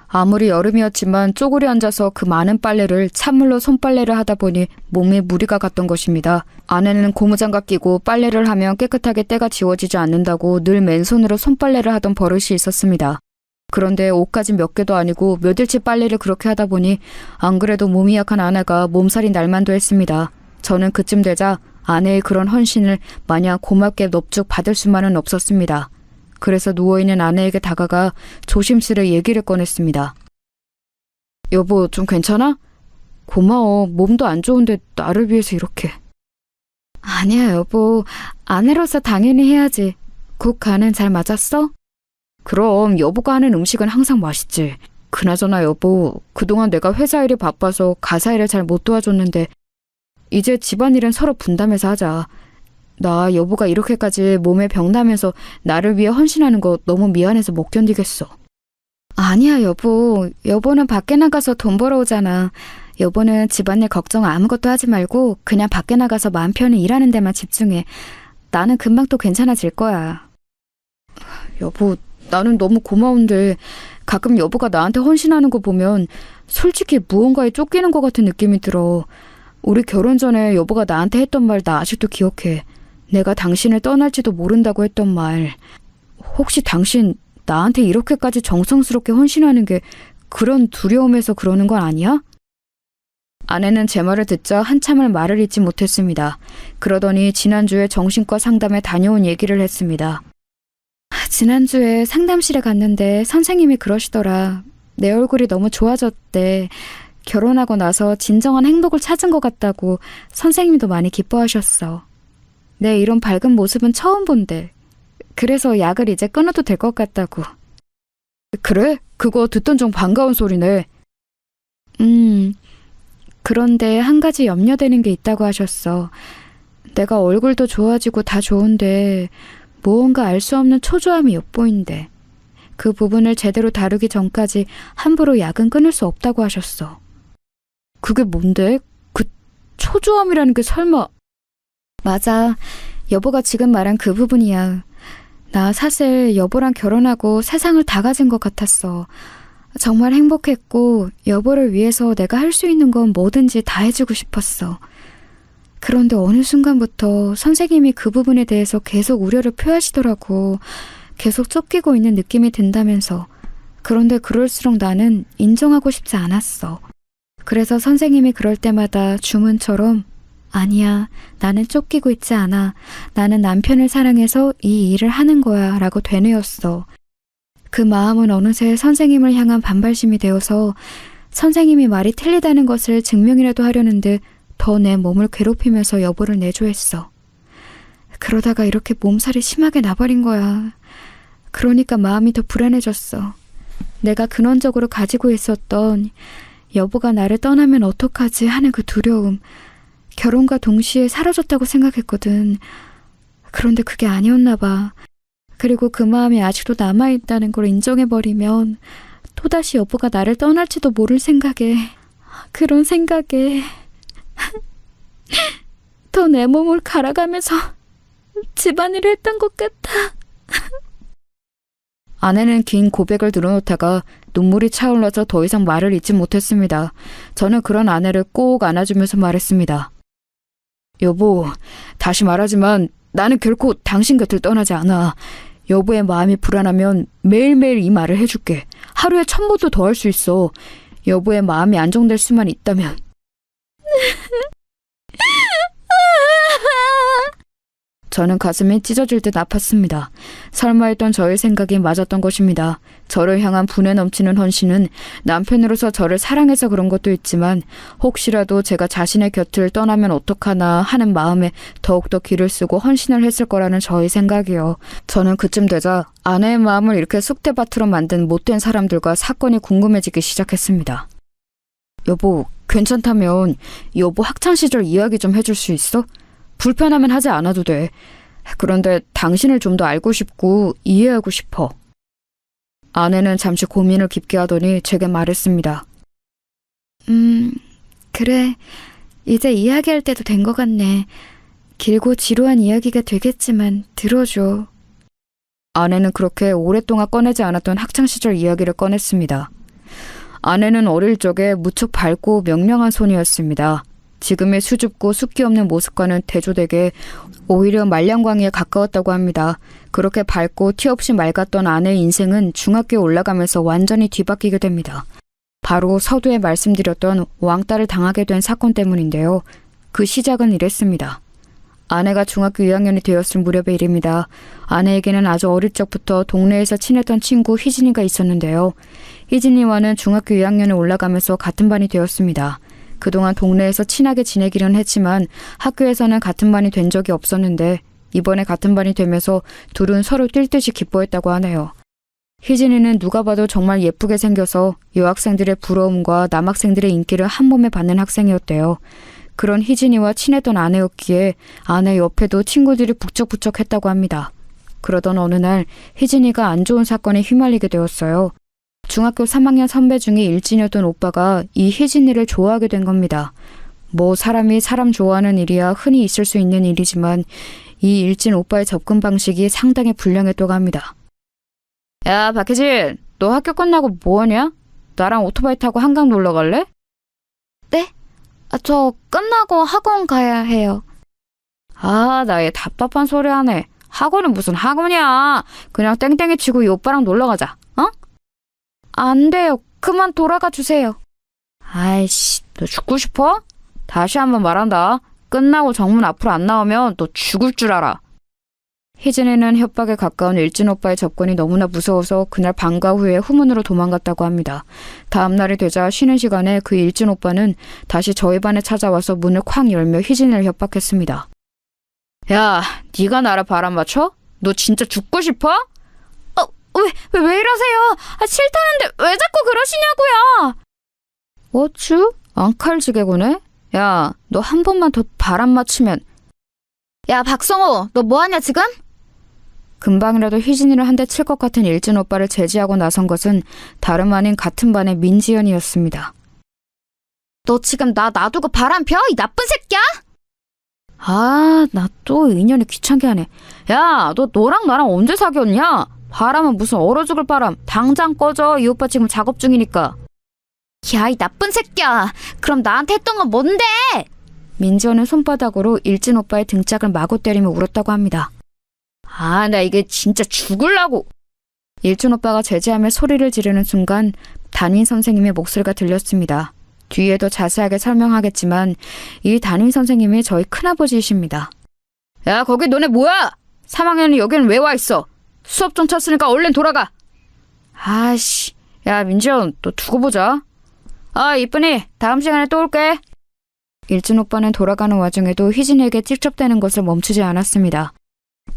아무리 여름이었지만 쪼그려 앉아서 그 많은 빨래를 찬물로 손빨래를 하다 보니 몸에 무리가 갔던 것입니다. 아내는 고무장갑 끼고 빨래를 하면 깨끗하게 때가 지워지지 않는다고 늘 맨손으로 손빨래를 하던 버릇이 있었습니다. 그런데 옷까지 몇 개도 아니고 몇일치 빨래를 그렇게 하다 보니 안 그래도 몸이 약한 아내가 몸살이 날만도 했습니다. 저는 그쯤 되자 아내의 그런 헌신을 마냥 고맙게 넙죽 받을 수만은 없었습니다. 그래서 누워있는 아내에게 다가가 조심스레 얘기를 꺼냈습니다. 여보, 좀 괜찮아? 고마워. 몸도 안 좋은데 나를 위해서 이렇게. 아니야, 여보. 아내로서 당연히 해야지. 국 간은 잘 맞았어? 그럼 여보가 하는 음식은 항상 맛있지. 그나저나 여보, 그동안 내가 회사 일이 바빠서 가사 일을 잘 못 도와줬는데 이제 집안일은 서로 분담해서 하자. 나 여보가 이렇게까지 몸에 병 나면서 나를 위해 헌신하는 거 너무 미안해서 못 견디겠어. 아니야, 여보. 여보는 밖에 나가서 돈 벌어오잖아. 여보는 집안일 걱정 아무것도 하지 말고 그냥 밖에 나가서 마음 편히 일하는 데만 집중해. 나는 금방 또 괜찮아질 거야. 여보, 나는 너무 고마운데 가끔 여보가 나한테 헌신하는 거 보면 솔직히 무언가에 쫓기는 것 같은 느낌이 들어. 우리 결혼 전에 여보가 나한테 했던 말 나 아직도 기억해. 내가 당신을 떠날지도 모른다고 했던 말. 혹시 당신 나한테 이렇게까지 정성스럽게 헌신하는 게 그런 두려움에서 그러는 건 아니야? 아내는 제 말을 듣자 한참을 말을 잇지 못했습니다. 그러더니 지난주에 정신과 상담에 다녀온 얘기를 했습니다. 지난주에 상담실에 갔는데 선생님이 그러시더라. 내 얼굴이 너무 좋아졌대. 결혼하고 나서 진정한 행복을 찾은 것 같다고 선생님도 많이 기뻐하셨어. 내 이런 밝은 모습은 처음 본대. 그래서 약을 이제 끊어도 될 것 같다고. 그래? 그거 듣던 중 반가운 소리네. 그런데 한 가지 염려되는 게 있다고 하셨어. 내가 얼굴도 좋아지고 다 좋은데 무언가 알 수 없는 초조함이 엿보인대. 그 부분을 제대로 다루기 전까지 함부로 약은 끊을 수 없다고 하셨어. 그게 뭔데? 그 초조함이라는 게 설마... 맞아. 여보가 지금 말한 그 부분이야. 나 사실 여보랑 결혼하고 세상을 다 가진 것 같았어. 정말 행복했고 여보를 위해서 내가 할 수 있는 건 뭐든지 다 해주고 싶었어. 그런데 어느 순간부터 선생님이 그 부분에 대해서 계속 우려를 표하시더라고. 계속 쫓기고 있는 느낌이 든다면서. 그런데 그럴수록 나는 인정하고 싶지 않았어. 그래서 선생님이 그럴 때마다 주문처럼 아니야, 나는 쫓기고 있지 않아. 나는 남편을 사랑해서 이 일을 하는 거야 라고 되뇌었어. 그 마음은 어느새 선생님을 향한 반발심이 되어서 선생님이 말이 틀리다는 것을 증명이라도 하려는 듯 더 내 몸을 괴롭히면서 여보를 내조했어. 그러다가 이렇게 몸살이 심하게 나버린 거야. 그러니까 마음이 더 불안해졌어. 내가 근원적으로 가지고 있었던 여보가 나를 떠나면 어떡하지 하는 그 두려움. 결혼과 동시에 사라졌다고 생각했거든. 그런데 그게 아니었나 봐. 그리고 그 마음이 아직도 남아있다는 걸 인정해버리면 또다시 여보가 나를 떠날지도 모를 생각에, 그런 생각에 더 내 몸을 갈아가면서 집안일을 했던 것 같아. 아내는 긴 고백을 늘어놓다가 눈물이 차올라서 더 이상 말을 잇지 못했습니다. 저는 그런 아내를 꼭 안아주면서 말했습니다. 여보, 다시 말하지만 나는 결코 당신 곁을 떠나지 않아. 여보의 마음이 불안하면 매일매일 이 말을 해줄게. 하루에 1000번도 더 할 수 있어. 여보의 마음이 안정될 수만 있다면. 저는 가슴이 찢어질 듯 아팠습니다. 설마 했던 저의 생각이 맞았던 것입니다. 저를 향한 분에 넘치는 헌신은 남편으로서 저를 사랑해서 그런 것도 있지만 혹시라도 제가 자신의 곁을 떠나면 어떡하나 하는 마음에 더욱더 기를 쓰고 헌신을 했을 거라는 저의 생각이요. 저는 그쯤 되자 아내의 마음을 이렇게 쑥대밭으로 만든 못된 사람들과 사건이 궁금해지기 시작했습니다. 여보, 괜찮다면 여보 학창시절 이야기 좀 해줄 수 있어? 불편하면 하지 않아도 돼. 그런데 당신을 좀 더 알고 싶고 이해하고 싶어. 아내는 잠시 고민을 깊게 하더니 제게 말했습니다. 그래. 이제 이야기할 때도 된 것 같네. 길고 지루한 이야기가 되겠지만 들어줘. 아내는 그렇게 오랫동안 꺼내지 않았던 학창시절 이야기를 꺼냈습니다. 아내는 어릴 적에 무척 밝고 명랑한 소녀였습니다. 지금의 수줍고 숫기 없는 모습과는 대조되게 오히려 말량광이에 가까웠다고 합니다. 그렇게 밝고 티 없이 맑았던 아내의 인생은 중학교에 올라가면서 완전히 뒤바뀌게 됩니다. 바로 서두에 말씀드렸던 왕따를 당하게 된 사건 때문인데요. 그 시작은 이랬습니다. 아내가 중학교 2학년이 되었을 무렵의 일입니다. 아내에게는 아주 어릴 적부터 동네에서 친했던 친구 희진이가 있었는데요. 희진이와는 중학교 2학년에 올라가면서 같은 반이 되었습니다. 그동안 동네에서 친하게 지내기는 했지만 학교에서는 같은 반이 된 적이 없었는데 이번에 같은 반이 되면서 둘은 서로 뛸 듯이 기뻐했다고 하네요. 희진이는 누가 봐도 정말 예쁘게 생겨서 여학생들의 부러움과 남학생들의 인기를 한 몸에 받는 학생이었대요. 그런 희진이와 친했던 아내였기에 아내 옆에도 친구들이 북적북적했다고 합니다. 그러던 어느 날 희진이가 안 좋은 사건에 휘말리게 되었어요. 중학교 3학년 선배 중에 일진이었던 오빠가 이 희진이를 좋아하게 된 겁니다. 뭐 사람이 사람 좋아하는 일이야 흔히 있을 수 있는 일이지만 이 일진 오빠의 접근 방식이 상당히 불량했다고 합니다. 야, 박희진, 너 학교 끝나고 뭐하냐? 나랑 오토바이 타고 한강 놀러 갈래? 네? 저 끝나고 학원 가야 해요. 아, 나 얘 답답한 소리 하네. 학원은 무슨 학원이야. 그냥 땡땡이 치고 이 오빠랑 놀러 가자. 어? 안 돼요. 그만 돌아가 주세요. 아이씨, 너 죽고 싶어? 다시 한번 말한다. 끝나고 정문 앞으로 안 나오면 너 죽을 줄 알아. 희진이는 협박에 가까운 일진 오빠의 접근이 너무나 무서워서 그날 방과 후에 후문으로 도망갔다고 합니다. 다음 날이 되자 쉬는 시간에 그 일진 오빠는 다시 저희 반에 찾아와서 문을 쾅 열며 희진이를 협박했습니다. 야, 네가 나를 바람 맞춰? 너 진짜 죽고 싶어? 왜 이러세요? 싫다는데 왜 자꾸 그러시냐고요? 어쭈? 앙칼지게구네? 야, 너 한 번만 더 바람 맞추면. 야, 박성호, 너 뭐하냐 지금? 금방이라도 희진이를 한 대 칠 것 같은 일진 오빠를 제지하고 나선 것은 다름 아닌 같은 반의 민지연이었습니다. 너 지금 나 놔두고 바람 펴? 이 나쁜 새끼야? 아, 나 또 인연이 귀찮게 하네. 야, 너 너랑 나랑 언제 사귀었냐? 바람은 무슨 얼어 죽을 바람. 당장 꺼져. 이 오빠 지금 작업 중이니까. 야, 이 나쁜 새끼야. 그럼 나한테 했던 건 뭔데? 민지연은 손바닥으로 일진 오빠의 등짝을 마구 때리며 울었다고 합니다. 아, 나 이게 진짜 죽을라고. 일진 오빠가 제지하며 소리를 지르는 순간 담임 선생님의 목소리가 들렸습니다. 뒤에 더 자세하게 설명하겠지만 이 담임 선생님이 저희 큰아버지이십니다. 야, 거기 너네 뭐야? 3학년이 여기는 왜 와 있어? 수업 좀 쳤으니까 얼른 돌아가. 아씨, 야 민지연, 너 두고 보자. 아, 이쁜이, 다음 시간에 또 올게. 일진 오빠는 돌아가는 와중에도 희진에게 찝쩍대는 것을 멈추지 않았습니다.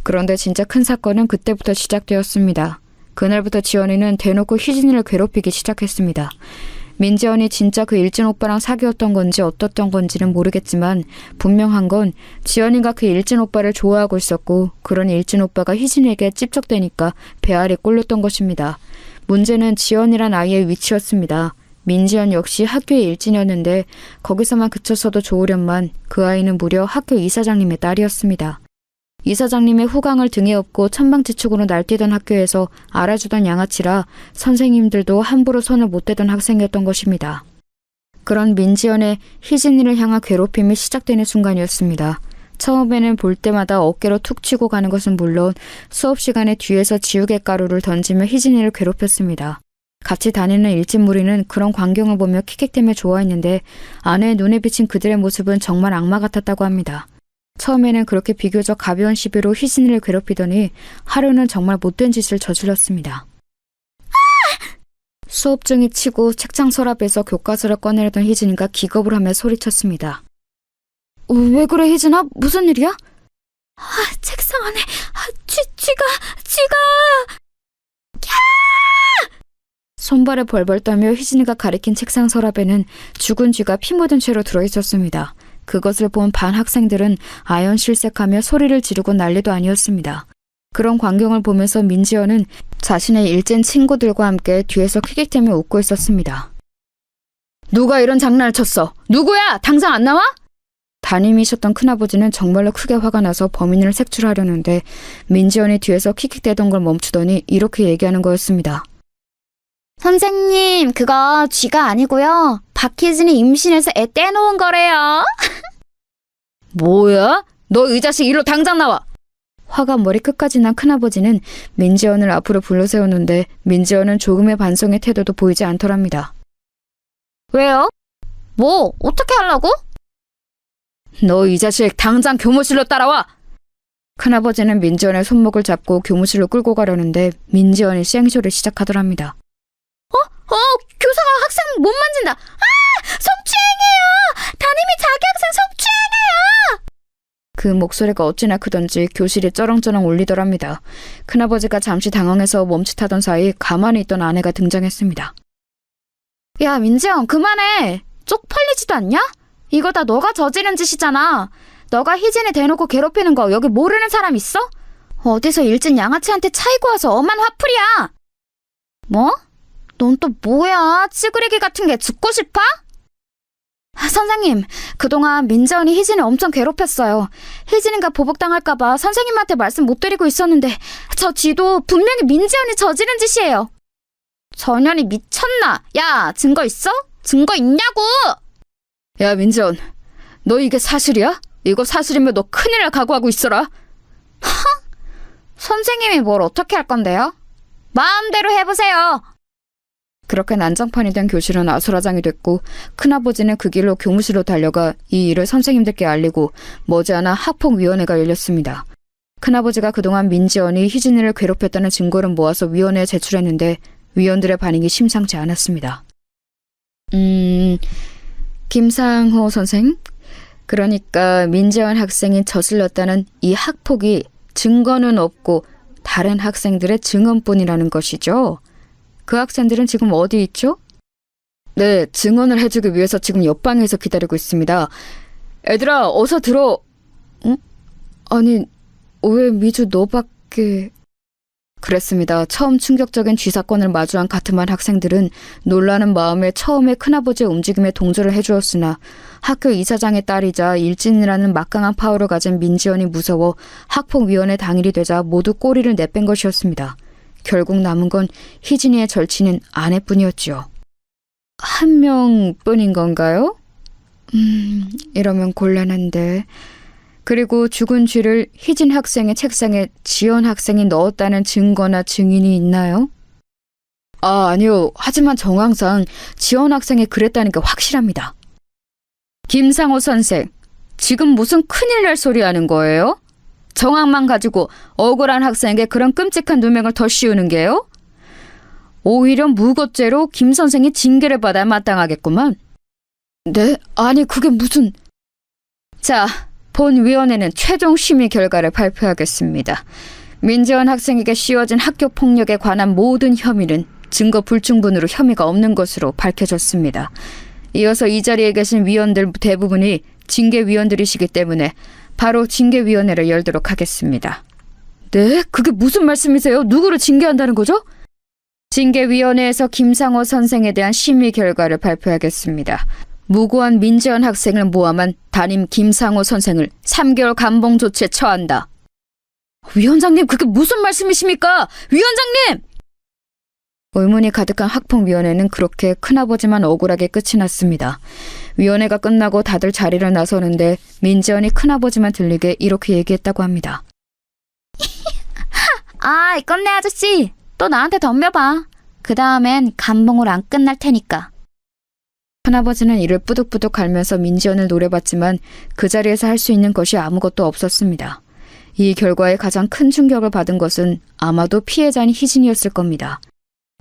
그런데 진짜 큰 사건은 그때부터 시작되었습니다. 그날부터 지연이는 대놓고 희진이를 괴롭히기 시작했습니다. 민지연이 진짜 그 일진 오빠랑 사귀었던 건지 어떻던 건지는 모르겠지만 분명한 건 지연이가 그 일진 오빠를 좋아하고 있었고 그런 일진 오빠가 희진에게 찝쩍대니까 배알이 꼴렸던 것입니다. 문제는 지연이란 아이의 위치였습니다. 민지연 역시 학교의 일진이었는데 거기서만 그쳤어도 좋으련만 그 아이는 무려 학교 이사장님의 딸이었습니다. 이사장님의 후광을 등에 업고 천방지축으로 날뛰던 학교에서 알아주던 양아치라 선생님들도 함부로 손을 못 대던 학생이었던 것입니다. 그런 민지연의 희진이를 향한 괴롭힘이 시작되는 순간이었습니다. 처음에는 볼 때마다 어깨로 툭 치고 가는 것은 물론 수업 시간에 뒤에서 지우개 가루를 던지며 희진이를 괴롭혔습니다. 같이 다니는 일진 무리는 그런 광경을 보며 킥킥대며 좋아했는데 아내의 눈에 비친 그들의 모습은 정말 악마 같았다고 합니다. 처음에는 그렇게 비교적 가벼운 시비로 희진이를 괴롭히더니 하루는 정말 못된 짓을 저질렀습니다. 수업 중에 치고 책장 서랍에서 교과서를 꺼내려던 희진이가 기겁을 하며 소리쳤습니다. 왜 그래 희진아? 무슨 일이야? 책상 안에 쥐가 손발에 벌벌 떠며 희진이가 가리킨 책상 서랍에는 죽은 쥐가 피 묻은 채로 들어있었습니다. 그것을 본 반 학생들은 아연실색하며 소리를 지르고 난리도 아니었습니다. 그런 광경을 보면서 민지연은 자신의 일진 친구들과 함께 뒤에서 킥킥대며 웃고 있었습니다. 누가 이런 장난을 쳤어? 누구야? 당장 안 나와? 담임이셨던 큰아버지는 정말로 크게 화가 나서 범인을 색출하려는데 민지연이 뒤에서 킥킥대던 걸 멈추더니 이렇게 얘기하는 거였습니다. 선생님, 그거 쥐가 아니고요. 박희진이 임신해서 애 떼놓은 거래요. 뭐야? 너 이 자식 일로 당장 나와! 화가 머리끝까지 난 큰아버지는 민지연을 앞으로 불러세우는데 민지연은 조금의 반성의 태도도 보이지 않더랍니다. 왜요? 뭐, 어떻게 하려고? 너 이 자식 당장 교무실로 따라와! 큰아버지는 민지연의 손목을 잡고 교무실로 끌고 가려는데 민지연이 쌩쇼를 시작하더랍니다. 교사가 학생 못 만진다. 성추행이에요. 담임이 자기 학생 성추행이에요. 그 목소리가 어찌나 크던지 교실이 쩌렁쩌렁 울리더랍니다. 큰아버지가 잠시 당황해서 멈칫하던 사이 가만히 있던 아내가 등장했습니다. 야, 민지영, 그만해. 쪽팔리지도 않냐? 이거 다 너가 저지른 짓이잖아. 너가 희진이 대놓고 괴롭히는 거 여기 모르는 사람 있어? 어디서 일진 양아치한테 차이고 와서 엄한 화풀이야. 뭐? 넌 또 뭐야? 찌그레기 같은 게 죽고 싶어? 선생님, 그동안 민지연이 희진을 엄청 괴롭혔어요. 희진이가 보복당할까봐 선생님한테 말씀 못 드리고 있었는데 저 쥐도 분명히 민지연이 저지른 짓이에요. 전현이 미쳤나? 야, 증거 있어? 증거 있냐고! 야, 민지연, 너 이게 사실이야? 이거 사실이면 너 큰일 날 각오하고 있어라. 선생님이 뭘 어떻게 할 건데요? 마음대로 해보세요. 그렇게 난장판이 된 교실은 아수라장이 됐고 큰아버지는 그 길로 교무실로 달려가 이 일을 선생님들께 알리고 머지않아 학폭위원회가 열렸습니다. 큰아버지가 그동안 민지연이 희진이를 괴롭혔다는 증거를 모아서 위원회에 제출했는데 위원들의 반응이 심상치 않았습니다. 김상호 선생? 그러니까 민지연 학생이 저질렀다는 이 학폭이 증거는 없고 다른 학생들의 증언뿐이라는 것이죠? 그 학생들은 지금 어디 있죠? 네, 증언을 해주기 위해서 지금 옆방에서 기다리고 있습니다. 애들아, 어서 들어. 아니, 왜 미주 너밖에... 그랬습니다. 처음 충격적인 쥐사건을 마주한 같은 반 학생들은 놀라는 마음에 처음에 큰아버지의 움직임에 동조를 해주었으나 학교 이사장의 딸이자 일진이라는 막강한 파워를 가진 민지연이 무서워 학폭위원회 당일이 되자 모두 꼬리를 내뺀 것이었습니다. 결국 남은 건 희진이의 절친인 아내뿐이었지요. 한 명뿐인 건가요? 이러면 곤란한데... 그리고 죽은 쥐를 희진 학생의 책상에 지연 학생이 넣었다는 증거나 증인이 있나요? 아니요. 하지만 정황상 지연 학생이 그랬다는 게 확실합니다. 김상호 선생, 지금 무슨 큰일 날 소리 하는 거예요? 정황만 가지고 억울한 학생에게 그런 끔찍한 누명을 더 씌우는 게요? 오히려 무고죄로 김 선생이 징계를 받아야 마땅하겠구만. 네? 아니 그게 무슨... 자... 본위원회는 최종 심의 결과를 발표하겠습니다. 민지연 학생에게 씌워진 학교 폭력에 관한 모든 혐의는 증거 불충분으로 혐의가 없는 것으로 밝혀졌습니다. 이어서 이 자리에 계신 위원들 대부분이 징계위원들이시기 때문에 바로 징계위원회를 열도록 하겠습니다. 네? 그게 무슨 말씀이세요? 누구를 징계한다는 거죠? 징계위원회에서 김상호 선생에 대한 심의 결과를 발표하겠습니다. 무고한 민지연 학생을 모함한 담임 김상호 선생을 3개월 감봉 조치에 처한다. 위원장님, 그게 무슨 말씀이십니까? 위원장님! 의문이 가득한 학폭위원회는 그렇게 큰아버지만 억울하게 끝이 났습니다. 위원회가 끝나고 다들 자리를 나서는데 민지연이 큰아버지만 들리게 이렇게 얘기했다고 합니다. 이 꼰대 아저씨, 또 나한테 덤벼봐. 그 다음엔 감봉으로 안 끝날 테니까. 큰아버지는 이를 뿌득뿌득 갈면서 민지연을 노려봤지만 그 자리에서 할 수 있는 것이 아무것도 없었습니다. 이 결과에 가장 큰 충격을 받은 것은 아마도 피해자인 희진이었을 겁니다.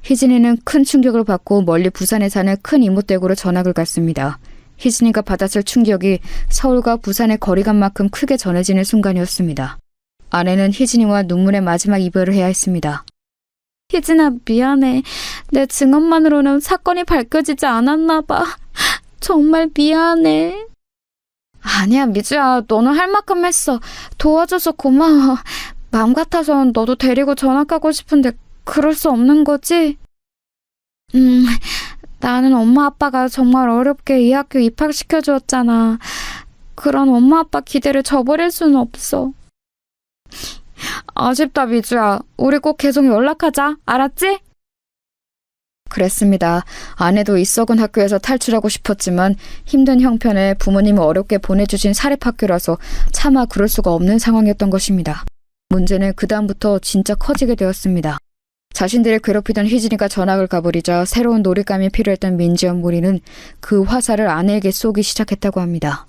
희진이는 큰 충격을 받고 멀리 부산에 사는 큰 이모댁으로 전학을 갔습니다. 희진이가 받았을 충격이 서울과 부산의 거리감만큼 크게 전해지는 순간이었습니다. 아내는 희진이와 눈물의 마지막 이별을 해야 했습니다. 희진아, 미안해. 내 증언만으로는 사건이 밝혀지지 않았나 봐. 정말 미안해. 아니야, 미주야. 너는 할 만큼 했어. 도와줘서 고마워. 마음 같아선 너도 데리고 전학 가고 싶은데 그럴 수 없는 거지? 나는 엄마 아빠가 정말 어렵게 이 학교 입학시켜주었잖아. 그런 엄마 아빠 기대를 저버릴 수는 없어. 아쉽다, 미주야. 우리 꼭 계속 연락하자. 알았지? 그랬습니다. 아내도 이 썩은 학교에서 탈출하고 싶었지만 힘든 형편에 부모님이 어렵게 보내주신 사립학교라서 차마 그럴 수가 없는 상황이었던 것입니다. 문제는 그다음부터 진짜 커지게 되었습니다. 자신들을 괴롭히던 희진이가 전학을 가버리자 새로운 놀잇감이 필요했던 민지연 무리는 그 화살을 아내에게 쏘기 시작했다고 합니다.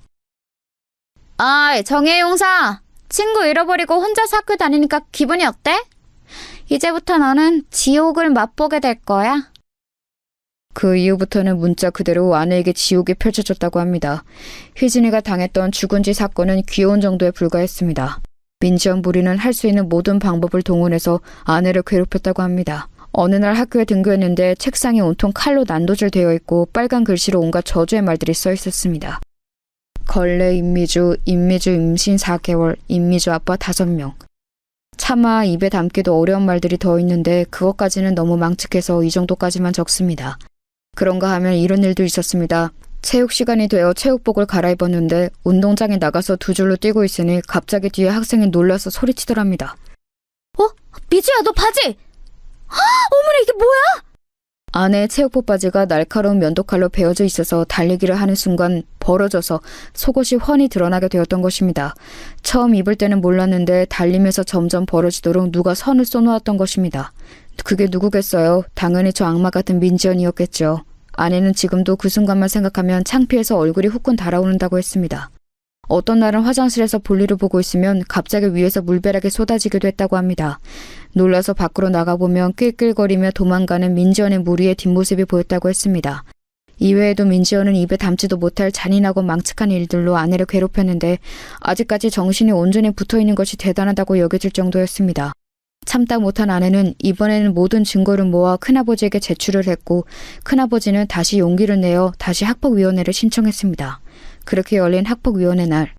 아, 정혜용사. 친구 잃어버리고 혼자서 학교 다니니까 기분이 어때? 이제부터 너는 지옥을 맛보게 될 거야. 그 이후부터는 문자 그대로 아내에게 지옥이 펼쳐졌다고 합니다. 희진이가 당했던 죽은지 사건은 귀여운 정도에 불과했습니다. 민지연 무리는 할 수 있는 모든 방법을 동원해서 아내를 괴롭혔다고 합니다. 어느 날 학교에 등교했는데 책상이 온통 칼로 난도질 되어 있고 빨간 글씨로 온갖 저주의 말들이 써 있었습니다. 걸레 임미주 임신 4개월, 임미주 아빠 5명. 차마 입에 담기도 어려운 말들이 더 있는데 그것까지는 너무 망측해서 이 정도까지만 적습니다. 그런가 하면 이런 일도 있었습니다. 체육 시간이 되어 체육복을 갈아입었는데 운동장에 나가서 두 줄로 뛰고 있으니 갑자기 뒤에 학생이 놀라서 소리치더랍니다. 미주야, 너 바지! 어머나, 이게 뭐야? 아내의 체육복 바지가 날카로운 면도칼로 베어져 있어서 달리기를 하는 순간 벌어져서 속옷이 훤히 드러나게 되었던 것입니다. 처음 입을 때는 몰랐는데 달리면서 점점 벌어지도록 누가 선을 쏘놓았던 것입니다. 그게 누구겠어요? 당연히 저 악마 같은 민지연이었겠죠. 아내는 지금도 그 순간만 생각하면 창피해서 얼굴이 후끈 달아오른다고 했습니다. 어떤 날은 화장실에서 볼일을 보고 있으면 갑자기 위에서 물벼락이 쏟아지기도 했다고 합니다. 놀라서 밖으로 나가보면 낄낄거리며 도망가는 민지연의 무리의 뒷모습이 보였다고 했습니다. 이외에도 민지연은 입에 담지도 못할 잔인하고 망측한 일들로 아내를 괴롭혔는데 아직까지 정신이 온전히 붙어있는 것이 대단하다고 여겨질 정도였습니다. 참다 못한 아내는 이번에는 모든 증거를 모아 큰아버지에게 제출을 했고 큰아버지는 다시 용기를 내어 다시 학폭위원회를 신청했습니다. 그렇게 열린 학폭위원회 날.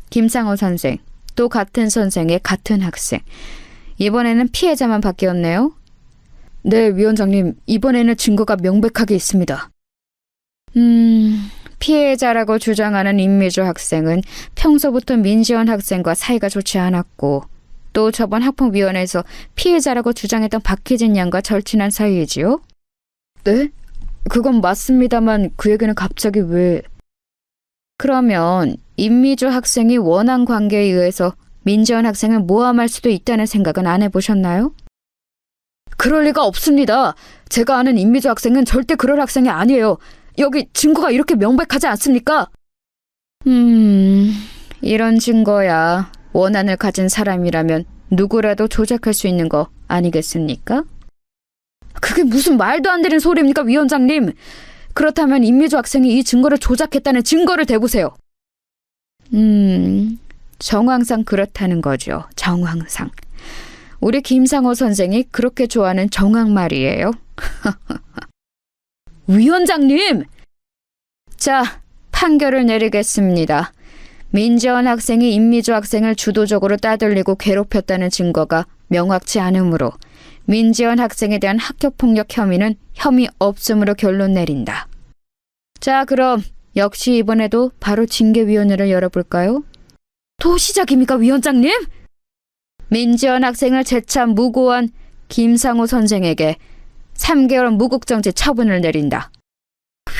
김상호 선생, 또 같은 선생의 같은 학생. 이번에는 피해자만 바뀌었네요. 네, 위원장님. 이번에는 증거가 명백하게 있습니다. 피해자라고 주장하는 임미주 학생은 평소부터 민지연 학생과 사이가 좋지 않았고 또 저번 학폭위원회에서 피해자라고 주장했던 박희진 양과 절친한 사이이지요? 네? 그건 맞습니다만 그 얘기는 갑자기 왜... 그러면 임미주 학생이 원한 관계에 의해서 민지연 학생을 모함할 수도 있다는 생각은 안 해보셨나요? 그럴 리가 없습니다. 제가 아는 임미주 학생은 절대 그럴 학생이 아니에요. 여기 증거가 이렇게 명백하지 않습니까? 이런 증거야 원한을 가진 사람이라면 누구라도 조작할 수 있는 거 아니겠습니까? 그게 무슨 말도 안 되는 소리입니까, 위원장님? 그렇다면 임미주 학생이 이 증거를 조작했다는 증거를 대보세요. 정황상 그렇다는 거죠. 정황상. 우리 김상호 선생이 그렇게 좋아하는 정황 말이에요. 위원장님! 자, 판결을 내리겠습니다. 민지연 학생이 임미주 학생을 주도적으로 따돌리고 괴롭혔다는 증거가 명확치 않으므로 민지연 학생에 대한 학교폭력 혐의는 혐의 없음으로 결론 내린다. 자, 그럼 역시 이번에도 바로 징계위원회를 열어볼까요? 또 시작입니까, 위원장님? 민지연 학생을 재차 무고한 김상호 선생에게 3개월 무국정지 처분을 내린다.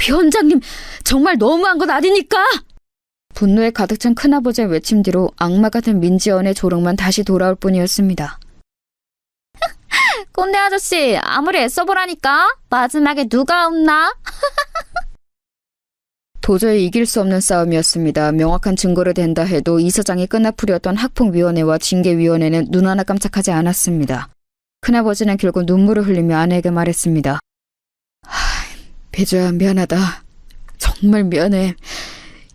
위원장님, 정말 너무한 것 아닙니까? 분노에 가득 찬 큰아버지의 외침 뒤로 악마 같은 민지연의 조롱만 다시 돌아올 뿐이었습니다. 꼰대 아저씨, 아무리 애써보라니까. 마지막에 누가 없나? 도저히 이길 수 없는 싸움이었습니다. 명확한 증거를 댄다 해도 이사장이 끈앞풀이었던 학폭위원회와 징계위원회는 눈 하나 깜짝하지 않았습니다. 큰아버지는 결국 눈물을 흘리며 아내에게 말했습니다. 배주야, 미안하다. 정말 미안해.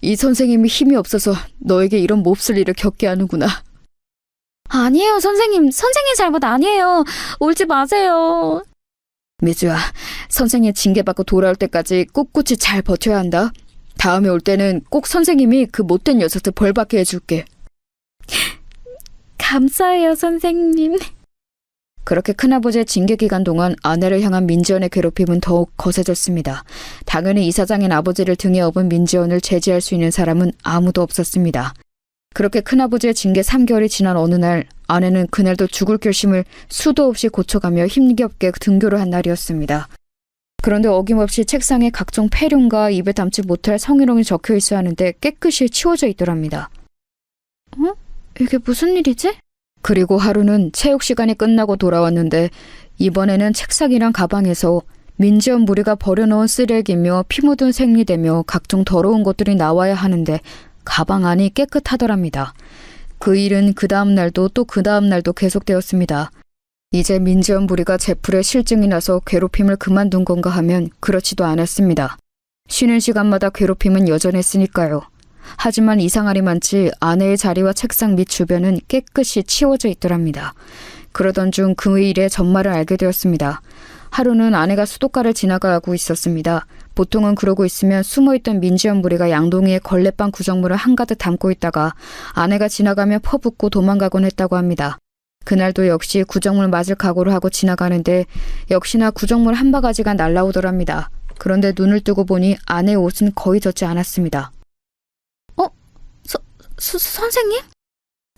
이 선생님이 힘이 없어서 너에게 이런 몹쓸 일을 겪게 하는구나. 아니에요, 선생님. 선생님 잘못 아니에요. 울지 마세요. 미주야, 선생님 징계받고 돌아올 때까지 꿋꿋이 잘 버텨야 한다. 다음에 올 때는 꼭 선생님이 그 못된 녀석들 벌받게 해줄게. 감사해요, 선생님. 그렇게 큰아버지의 징계 기간 동안 아내를 향한 민지연의 괴롭힘은 더욱 거세졌습니다. 당연히 이사장인 아버지를 등에 업은 민지연을 제지할 수 있는 사람은 아무도 없었습니다. 그렇게 큰아버지의 징계 3개월이 지난 어느 날 아내는 그날도 죽을 결심을 수도 없이 고쳐가며 힘겹게 등교를 한 날이었습니다. 그런데 어김없이 책상에 각종 폐륜과 입에 담지 못할 성희롱이 적혀 있어야 하는데 깨끗이 치워져 있더랍니다. 이게 무슨 일이지? 그리고 하루는 체육 시간이 끝나고 돌아왔는데 이번에는 책상이랑 가방에서 민지연 무리가 버려놓은 쓰레기며 피 묻은 생리대며 각종 더러운 것들이 나와야 하는데 가방 안이 깨끗하더랍니다. 그 일은 그 다음 날도 또 그 다음 날도 계속되었습니다. 이제 민지연 무리가 제풀에 실증이 나서 괴롭힘을 그만둔 건가 하면 그렇지도 않았습니다. 쉬는 시간마다 괴롭힘은 여전했으니까요. 하지만 이상하리만치 아내의 자리와 책상 밑 주변은 깨끗이 치워져 있더랍니다. 그러던 중 그 일의 전말을 알게 되었습니다. 하루는 아내가 수도가를 지나가고 있었습니다. 보통은 그러고 있으면 숨어있던 민지연 무리가 양동이에 걸레빵 구정물을 한가득 담고 있다가 아내가 지나가며 퍼붓고 도망가곤 했다고 합니다. 그날도 역시 구정물 맞을 각오를 하고 지나가는데 역시나 구정물 한 바가지가 날라오더랍니다. 그런데 눈을 뜨고 보니 아내의 옷은 거의 젖지 않았습니다. 선생님?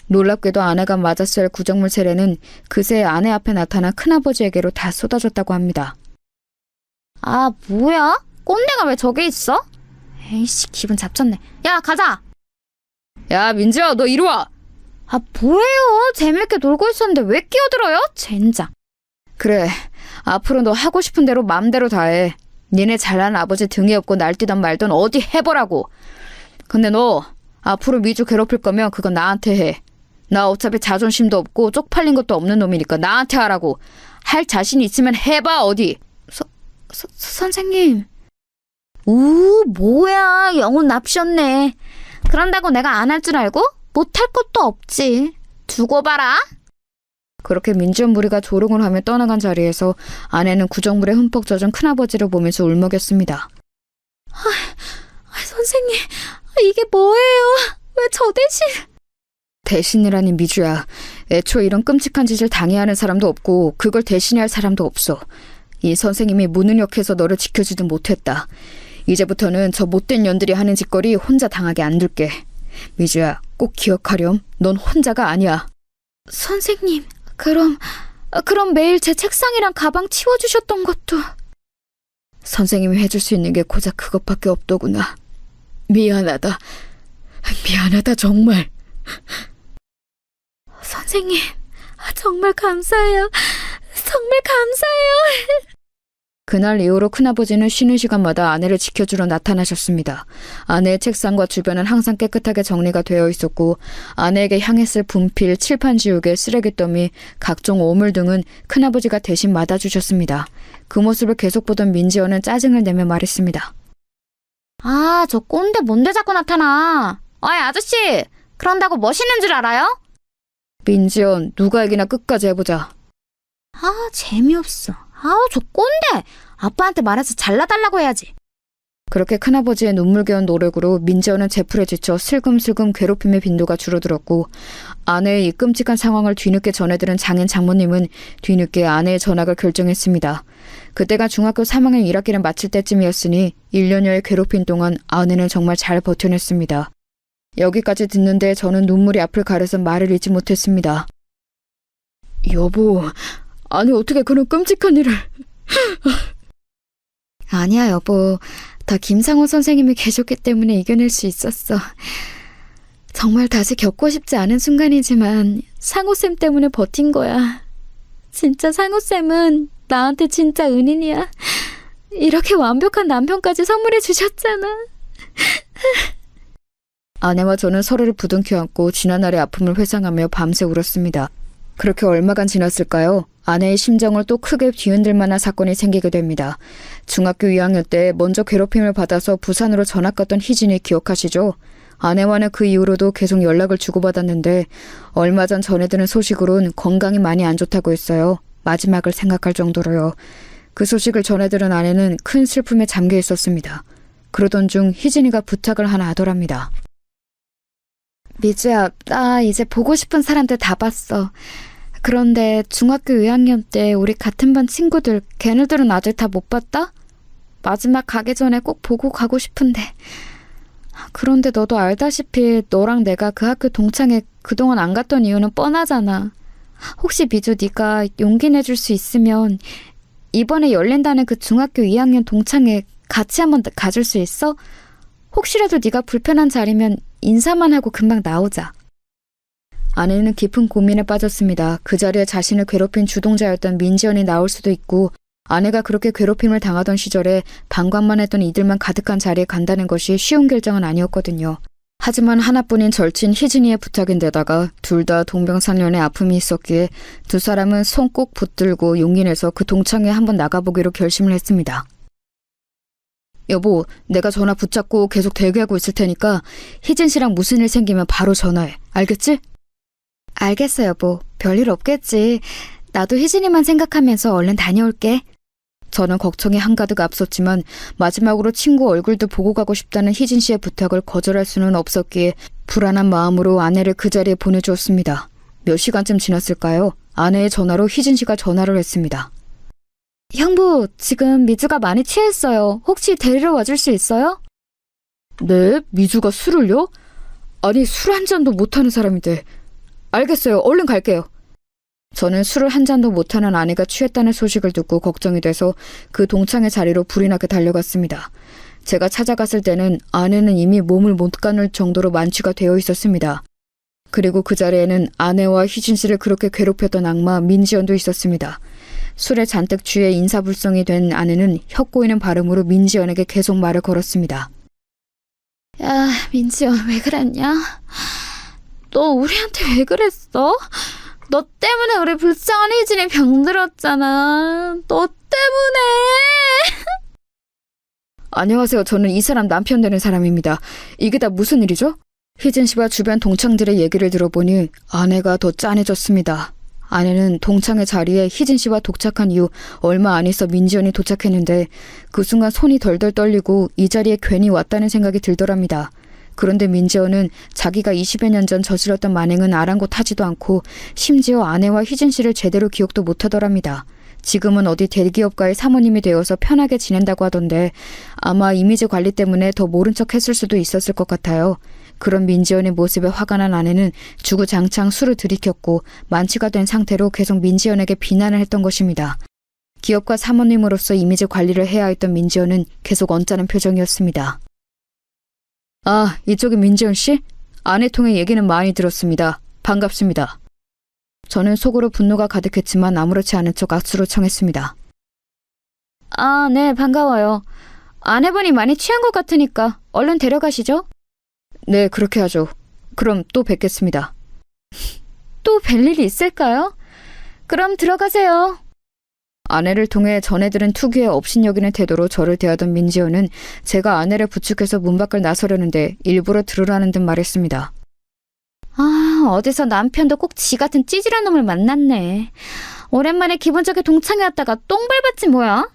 놀랍게도 아내가 맞았을 구정물 세례는 그새 아내 앞에 나타난 큰아버지에게로 다 쏟아졌다고 합니다. 아, 뭐야? 꼰대가 왜 저기 있어? 에이씨, 기분 잡쳤네. 야, 가자! 야, 민지야, 너 이리 와! 아, 뭐예요? 재밌게 놀고 있었는데 왜 끼어들어요? 젠장. 그래, 앞으로 너 하고 싶은 대로 맘대로 다 해. 니네 잘난 아버지 등에 업고 날뛰던 말던 어디 해보라고. 근데 너 앞으로 미주 괴롭힐 거면 그건 나한테 해. 나 어차피 자존심도 없고 쪽팔린 것도 없는 놈이니까 나한테 하라고. 할 자신 있으면 해봐, 어디. 선생님. 뭐야. 영혼 납셨네. 그런다고 내가 안 할 줄 알고? 못할 것도 없지. 두고 봐라. 그렇게 민지연 무리가 조롱을 하며 떠나간 자리에서 아내는 구정물에 흠뻑 젖은 큰아버지를 보면서 울먹였습니다. 선생님, 이게 뭐예요? 왜 저 대신... 대신이라니 미주야. 애초에 이런 끔찍한 짓을 당해야 하는 사람도 없고 그걸 대신해야 할 사람도 없어. 이 선생님이 무능력해서 너를 지켜주든 못했다. 이제부터는 저 못된 년들이 하는 짓거리 혼자 당하게 안 둘게. 미주야, 꼭 기억하렴. 넌 혼자가 아니야. 선생님, 그럼 매일 제 책상이랑 가방 치워주셨던 것도... 선생님이 해줄 수 있는 게 고작 그것밖에 없더구나. 미안하다. 미안하다, 정말. 선생님, 정말 감사해요. 정말 감사해요. 그날 이후로 큰아버지는 쉬는 시간마다 아내를 지켜주러 나타나셨습니다. 아내의 책상과 주변은 항상 깨끗하게 정리가 되어 있었고 아내에게 향했을 분필, 칠판 지우개, 쓰레기더미, 각종 오물 등은 큰아버지가 대신 맡아주셨습니다. 그 모습을 계속 보던 민지연은 짜증을 내며 말했습니다. 아, 저 꼰대 뭔데 자꾸 나타나. 어이, 아저씨. 그런다고 멋있는 줄 알아요? 민지연, 누가 이기나 끝까지 해보자. 아, 재미없어. 아우, 저 꼰대. 아빠한테 말해서 잘라달라고 해야지. 그렇게 큰아버지의 눈물겨운 노력으로 민지연은 제풀에 지쳐 슬금슬금 괴롭힘의 빈도가 줄어들었고 아내의 이 끔찍한 상황을 뒤늦게 전해들은 장인 장모님은 뒤늦게 아내의 전학을 결정했습니다. 그때가 중학교 3학년 1학기를 마칠 때쯤이었으니 1년여의 괴롭힘 동안 아내는 정말 잘 버텨냈습니다. 여기까지 듣는데 저는 눈물이 앞을 가려서 말을 잇지 못했습니다. 여보, 아니 어떻게 그런 끔찍한 일을... 아니야 여보, 다 김상호 선생님이 계셨기 때문에 이겨낼 수 있었어. 정말 다시 겪고 싶지 않은 순간이지만 상호쌤 때문에 버틴 거야. 진짜 상호쌤은 나한테 진짜 은인이야. 이렇게 완벽한 남편까지 선물해 주셨잖아. 아내와 저는 서로를 부둥켜 안고 지난날의 아픔을 회상하며 밤새 울었습니다. 그렇게 얼마간 지났을까요? 아내의 심정을 또 크게 뒤흔들 만한 사건이 생기게 됩니다. 중학교 2학년 때 먼저 괴롭힘을 받아서 부산으로 전학 갔던 희진이 기억하시죠? 아내와는 그 이후로도 계속 연락을 주고받았는데 얼마 전 전해드는 소식으론 건강이 많이 안 좋다고 했어요. 마지막을 생각할 정도로요. 그 소식을 전해들은 아내는 큰 슬픔에 잠겨 있었습니다. 그러던 중 희진이가 부탁을 하나 하더랍니다. 미주야, 나 이제 보고 싶은 사람들 다 봤어. 그런데 중학교 2학년 때 우리 같은 반 친구들, 걔네들은 아직 다 못 봤다? 마지막 가기 전에 꼭 보고 가고 싶은데. 그런데 너도 알다시피 너랑 내가 그 학교 동창회 그동안 안 갔던 이유는 뻔하잖아. 혹시 미주 네가 용기 내줄 수 있으면 이번에 열린다는 그 중학교 2학년 동창회 같이 한번 가줄 수 있어? 혹시라도 네가 불편한 자리면 인사만 하고 금방 나오자. 아내는 깊은 고민에 빠졌습니다. 그 자리에 자신을 괴롭힌 주동자였던 민지연이 나올 수도 있고 아내가 그렇게 괴롭힘을 당하던 시절에 방관만 했던 이들만 가득한 자리에 간다는 것이 쉬운 결정은 아니었거든요. 하지만 하나뿐인 절친 희진이의 부탁인데다가 둘 다 동병상련의 아픔이 있었기에 두 사람은 손 꼭 붙들고 용기 내서 그 동창회에 한번 나가보기로 결심을 했습니다. 여보, 내가 전화 붙잡고 계속 대기하고 있을 테니까 희진 씨랑 무슨 일 생기면 바로 전화해. 알겠지? 알겠어, 여보. 별일 없겠지. 나도 희진이만 생각하면서 얼른 다녀올게. 저는 걱정이 한가득 앞섰지만 마지막으로 친구 얼굴도 보고 가고 싶다는 희진 씨의 부탁을 거절할 수는 없었기에 불안한 마음으로 아내를 그 자리에 보내주었습니다. 몇 시간쯤 지났을까요? 아내의 전화로 희진 씨가 전화를 했습니다. 형부, 지금 미주가 많이 취했어요. 혹시 데리러 와줄 수 있어요? 네? 미주가 술을요? 아니, 술 한 잔도 못하는 사람인데. 알겠어요. 얼른 갈게요. 저는 술을 한 잔도 못하는 아내가 취했다는 소식을 듣고 걱정이 돼서 그 동창회 자리로 불이 나게 달려갔습니다. 제가 찾아갔을 때는 아내는 이미 몸을 못 가눌 정도로 만취가 되어 있었습니다. 그리고 그 자리에는 아내와 희진 씨를 그렇게 괴롭혔던 악마 민지연도 있었습니다. 술에 잔뜩 취해 인사불성이 된 아내는 혀 꼬이는 발음으로 민지연에게 계속 말을 걸었습니다. 야, 민지연 왜 그랬냐? 너 우리한테 왜 그랬어? 너 때문에 우리 불쌍한 희진이 병들었잖아. 너 때문에. 안녕하세요. 저는 이 사람 남편 되는 사람입니다. 이게 다 무슨 일이죠? 희진 씨와 주변 동창들의 얘기를 들어보니 아내가 더 짠해졌습니다. 아내는 동창회 자리에 희진 씨와 독착한 이후 얼마 안 있어 민지연이 도착했는데 그 순간 손이 덜덜 떨리고 이 자리에 괜히 왔다는 생각이 들더랍니다. 그런데 민지연은 자기가 20여 년 전 저질렀던 만행은 아랑곳하지도 않고 심지어 아내와 희진 씨를 제대로 기억도 못하더랍니다. 지금은 어디 대기업가의 사모님이 되어서 편하게 지낸다고 하던데 아마 이미지 관리 때문에 더 모른 척 했을 수도 있었을 것 같아요. 그런 민지연의 모습에 화가 난 아내는 주구장창 술을 들이켰고 만취가 된 상태로 계속 민지연에게 비난을 했던 것입니다. 기업가 사모님으로서 이미지 관리를 해야 했던 민지연은 계속 언짢은 표정이었습니다. 아, 이쪽이 민지연 씨? 아내 통해 얘기는 많이 들었습니다. 반갑습니다. 저는 속으로 분노가 가득했지만 아무렇지 않은 척 악수로 청했습니다. 아, 네, 반가워요. 아내분이 많이 취한 것 같으니까 얼른 데려가시죠. 네, 그렇게 하죠. 그럼 또 뵙겠습니다. 또 뵐 일이 있을까요? 그럼 들어가세요. 아내를 통해 전해들은 특유의 업신여기는 태도로 저를 대하던 민지연은 제가 아내를 부축해서 문 밖을 나서려는데 일부러 들으라는 듯 말했습니다. 아, 어디서 남편도 꼭 지 같은 찌질한 놈을 만났네. 오랜만에 기분 좋게 동창회 왔다가 똥 밟았지 뭐야?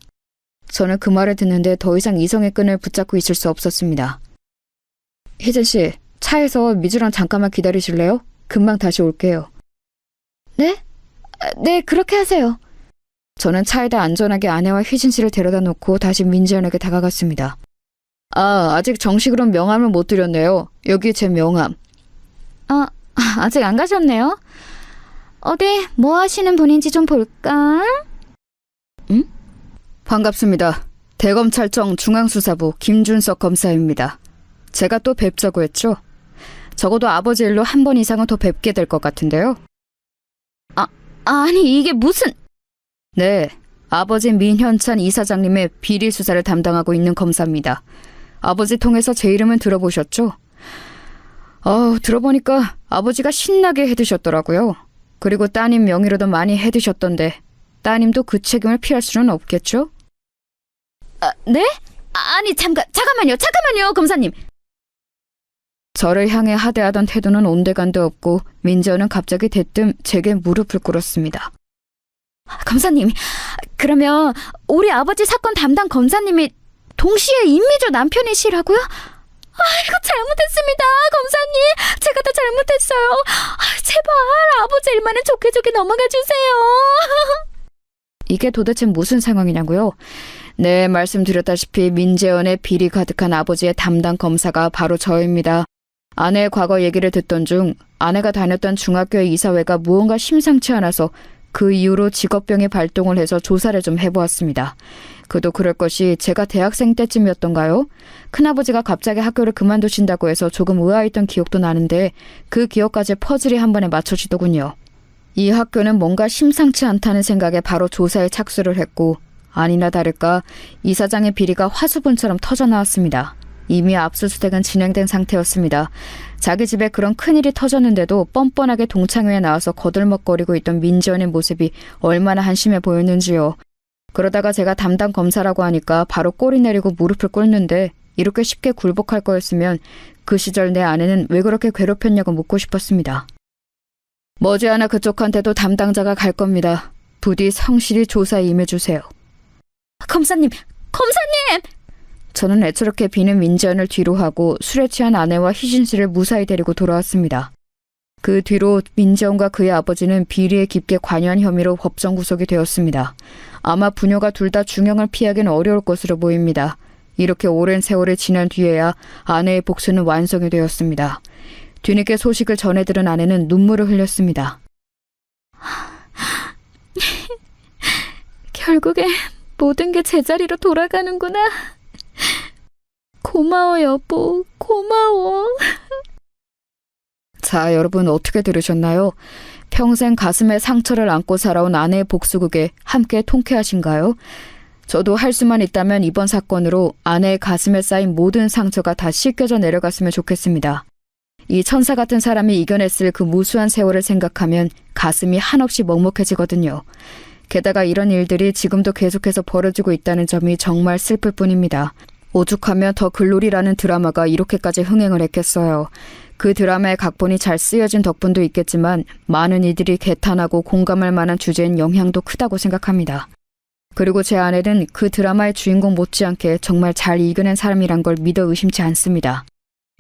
저는 그 말을 듣는데 더 이상 이성의 끈을 붙잡고 있을 수 없었습니다. 희진 씨, 차에서 미주랑 잠깐만 기다리실래요? 금방 다시 올게요. 네? 네, 그렇게 하세요. 저는 차에다 안전하게 아내와 희진 씨를 데려다 놓고 다시 민지연에게 다가갔습니다. 아, 아직 정식으로 명함을 못 드렸네요. 여기 제 명함. 아직 안 가셨네요. 어디 뭐 하시는 분인지 좀 볼까? 응? 반갑습니다. 대검찰청 중앙수사부 김준석 검사입니다. 제가 또 뵙자고 했죠? 적어도 아버지 일로 한 번 이상은 더 뵙게 될 것 같은데요. 아니 이게 무슨... 네, 아버지 민현찬 이사장님의 비리 수사를 담당하고 있는 검사입니다. 아버지 통해서 제 이름은 들어보셨죠? 들어보니까 아버지가 신나게 해드셨더라고요. 그리고 따님 명의로도 많이 해드셨던데 따님도 그 책임을 피할 수는 없겠죠? 네? 아니 잠깐만요 검사님. 저를 향해 하대하던 태도는 온데간데 없고 민지연은 갑자기 대뜸 제게 무릎을 꿇었습니다. 검사님, 그러면 우리 아버지 사건 담당 검사님이 동시에 임미주 남편이시라고요? 아이고, 잘못했습니다. 검사님. 제가 다 잘못했어요. 제발 아버지 일만은 좋게 넘어가 주세요. 이게 도대체 무슨 상황이냐고요? 네, 말씀드렸다시피 민재원의 비리 가득한 아버지의 담당 검사가 바로 저입니다. 아내의 과거 얘기를 듣던 중 아내가 다녔던 중학교의 이사회가 무언가 심상치 않아서 그 이후로 직업병이 발동을 해서 조사를 좀 해보았습니다. 그도 그럴 것이 제가 대학생 때쯤이었던가요? 큰아버지가 갑자기 학교를 그만두신다고 해서 조금 의아했던 기억도 나는데 그 기억까지 퍼즐이 한 번에 맞춰지더군요. 이 학교는 뭔가 심상치 않다는 생각에 바로 조사에 착수를 했고 아니나 다를까 이사장의 비리가 화수분처럼 터져나왔습니다. 이미 압수수색은 진행된 상태였습니다. 자기 집에 그런 큰일이 터졌는데도 뻔뻔하게 동창회에 나와서 거들먹거리고 있던 민지연의 모습이 얼마나 한심해 보였는지요. 그러다가 제가 담당 검사라고 하니까 바로 꼬리 내리고 무릎을 꿇는데 이렇게 쉽게 굴복할 거였으면 그 시절 내 아내는 왜 그렇게 괴롭혔냐고 묻고 싶었습니다. 머지않아 그쪽한테도 담당자가 갈 겁니다. 부디 성실히 조사에 임해주세요. 검사님. 저는 애처롭게 비는 민지연을 뒤로 하고 술에 취한 아내와 희진 씨를 무사히 데리고 돌아왔습니다. 그 뒤로 민지연과 그의 아버지는 비리에 깊게 관여한 혐의로 법정 구속이 되었습니다. 아마 부녀가 둘 다 중형을 피하기는 어려울 것으로 보입니다. 이렇게 오랜 세월이 지난 뒤에야 아내의 복수는 완성이 되었습니다. 뒤늦게 소식을 전해 들은 아내는 눈물을 흘렸습니다. 결국에 모든 게 제자리로 돌아가는구나. 고마워, 여보. 고마워. 자, 여러분 어떻게 들으셨나요? 평생 가슴에 상처를 안고 살아온 아내의 복수극에 함께 통쾌하신가요? 저도 할 수만 있다면 이번 사건으로 아내의 가슴에 쌓인 모든 상처가 다 씻겨져 내려갔으면 좋겠습니다. 이 천사 같은 사람이 이겨냈을 그 무수한 세월을 생각하면 가슴이 한없이 먹먹해지거든요. 게다가 이런 일들이 지금도 계속해서 벌어지고 있다는 점이 정말 슬플 뿐입니다. 오죽하면 더 글로리라는 드라마가 이렇게까지 흥행을 했겠어요. 그 드라마의 각본이 잘 쓰여진 덕분도 있겠지만 많은 이들이 개탄하고 공감할 만한 주제인 영향도 크다고 생각합니다. 그리고 제 아내는 그 드라마의 주인공 못지않게 정말 잘 이겨낸 사람이란 걸 믿어 의심치 않습니다.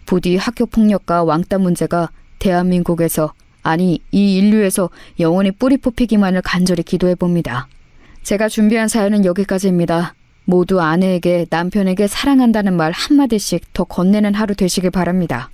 부디 학교폭력과 왕따 문제가 대한민국에서, 아니 이 인류에서 영원히 뿌리 뽑히기만을 간절히 기도해봅니다. 제가 준비한 사연은 여기까지입니다. 모두 아내에게 남편에게 사랑한다는 말 한마디씩 더 건네는 하루 되시길 바랍니다.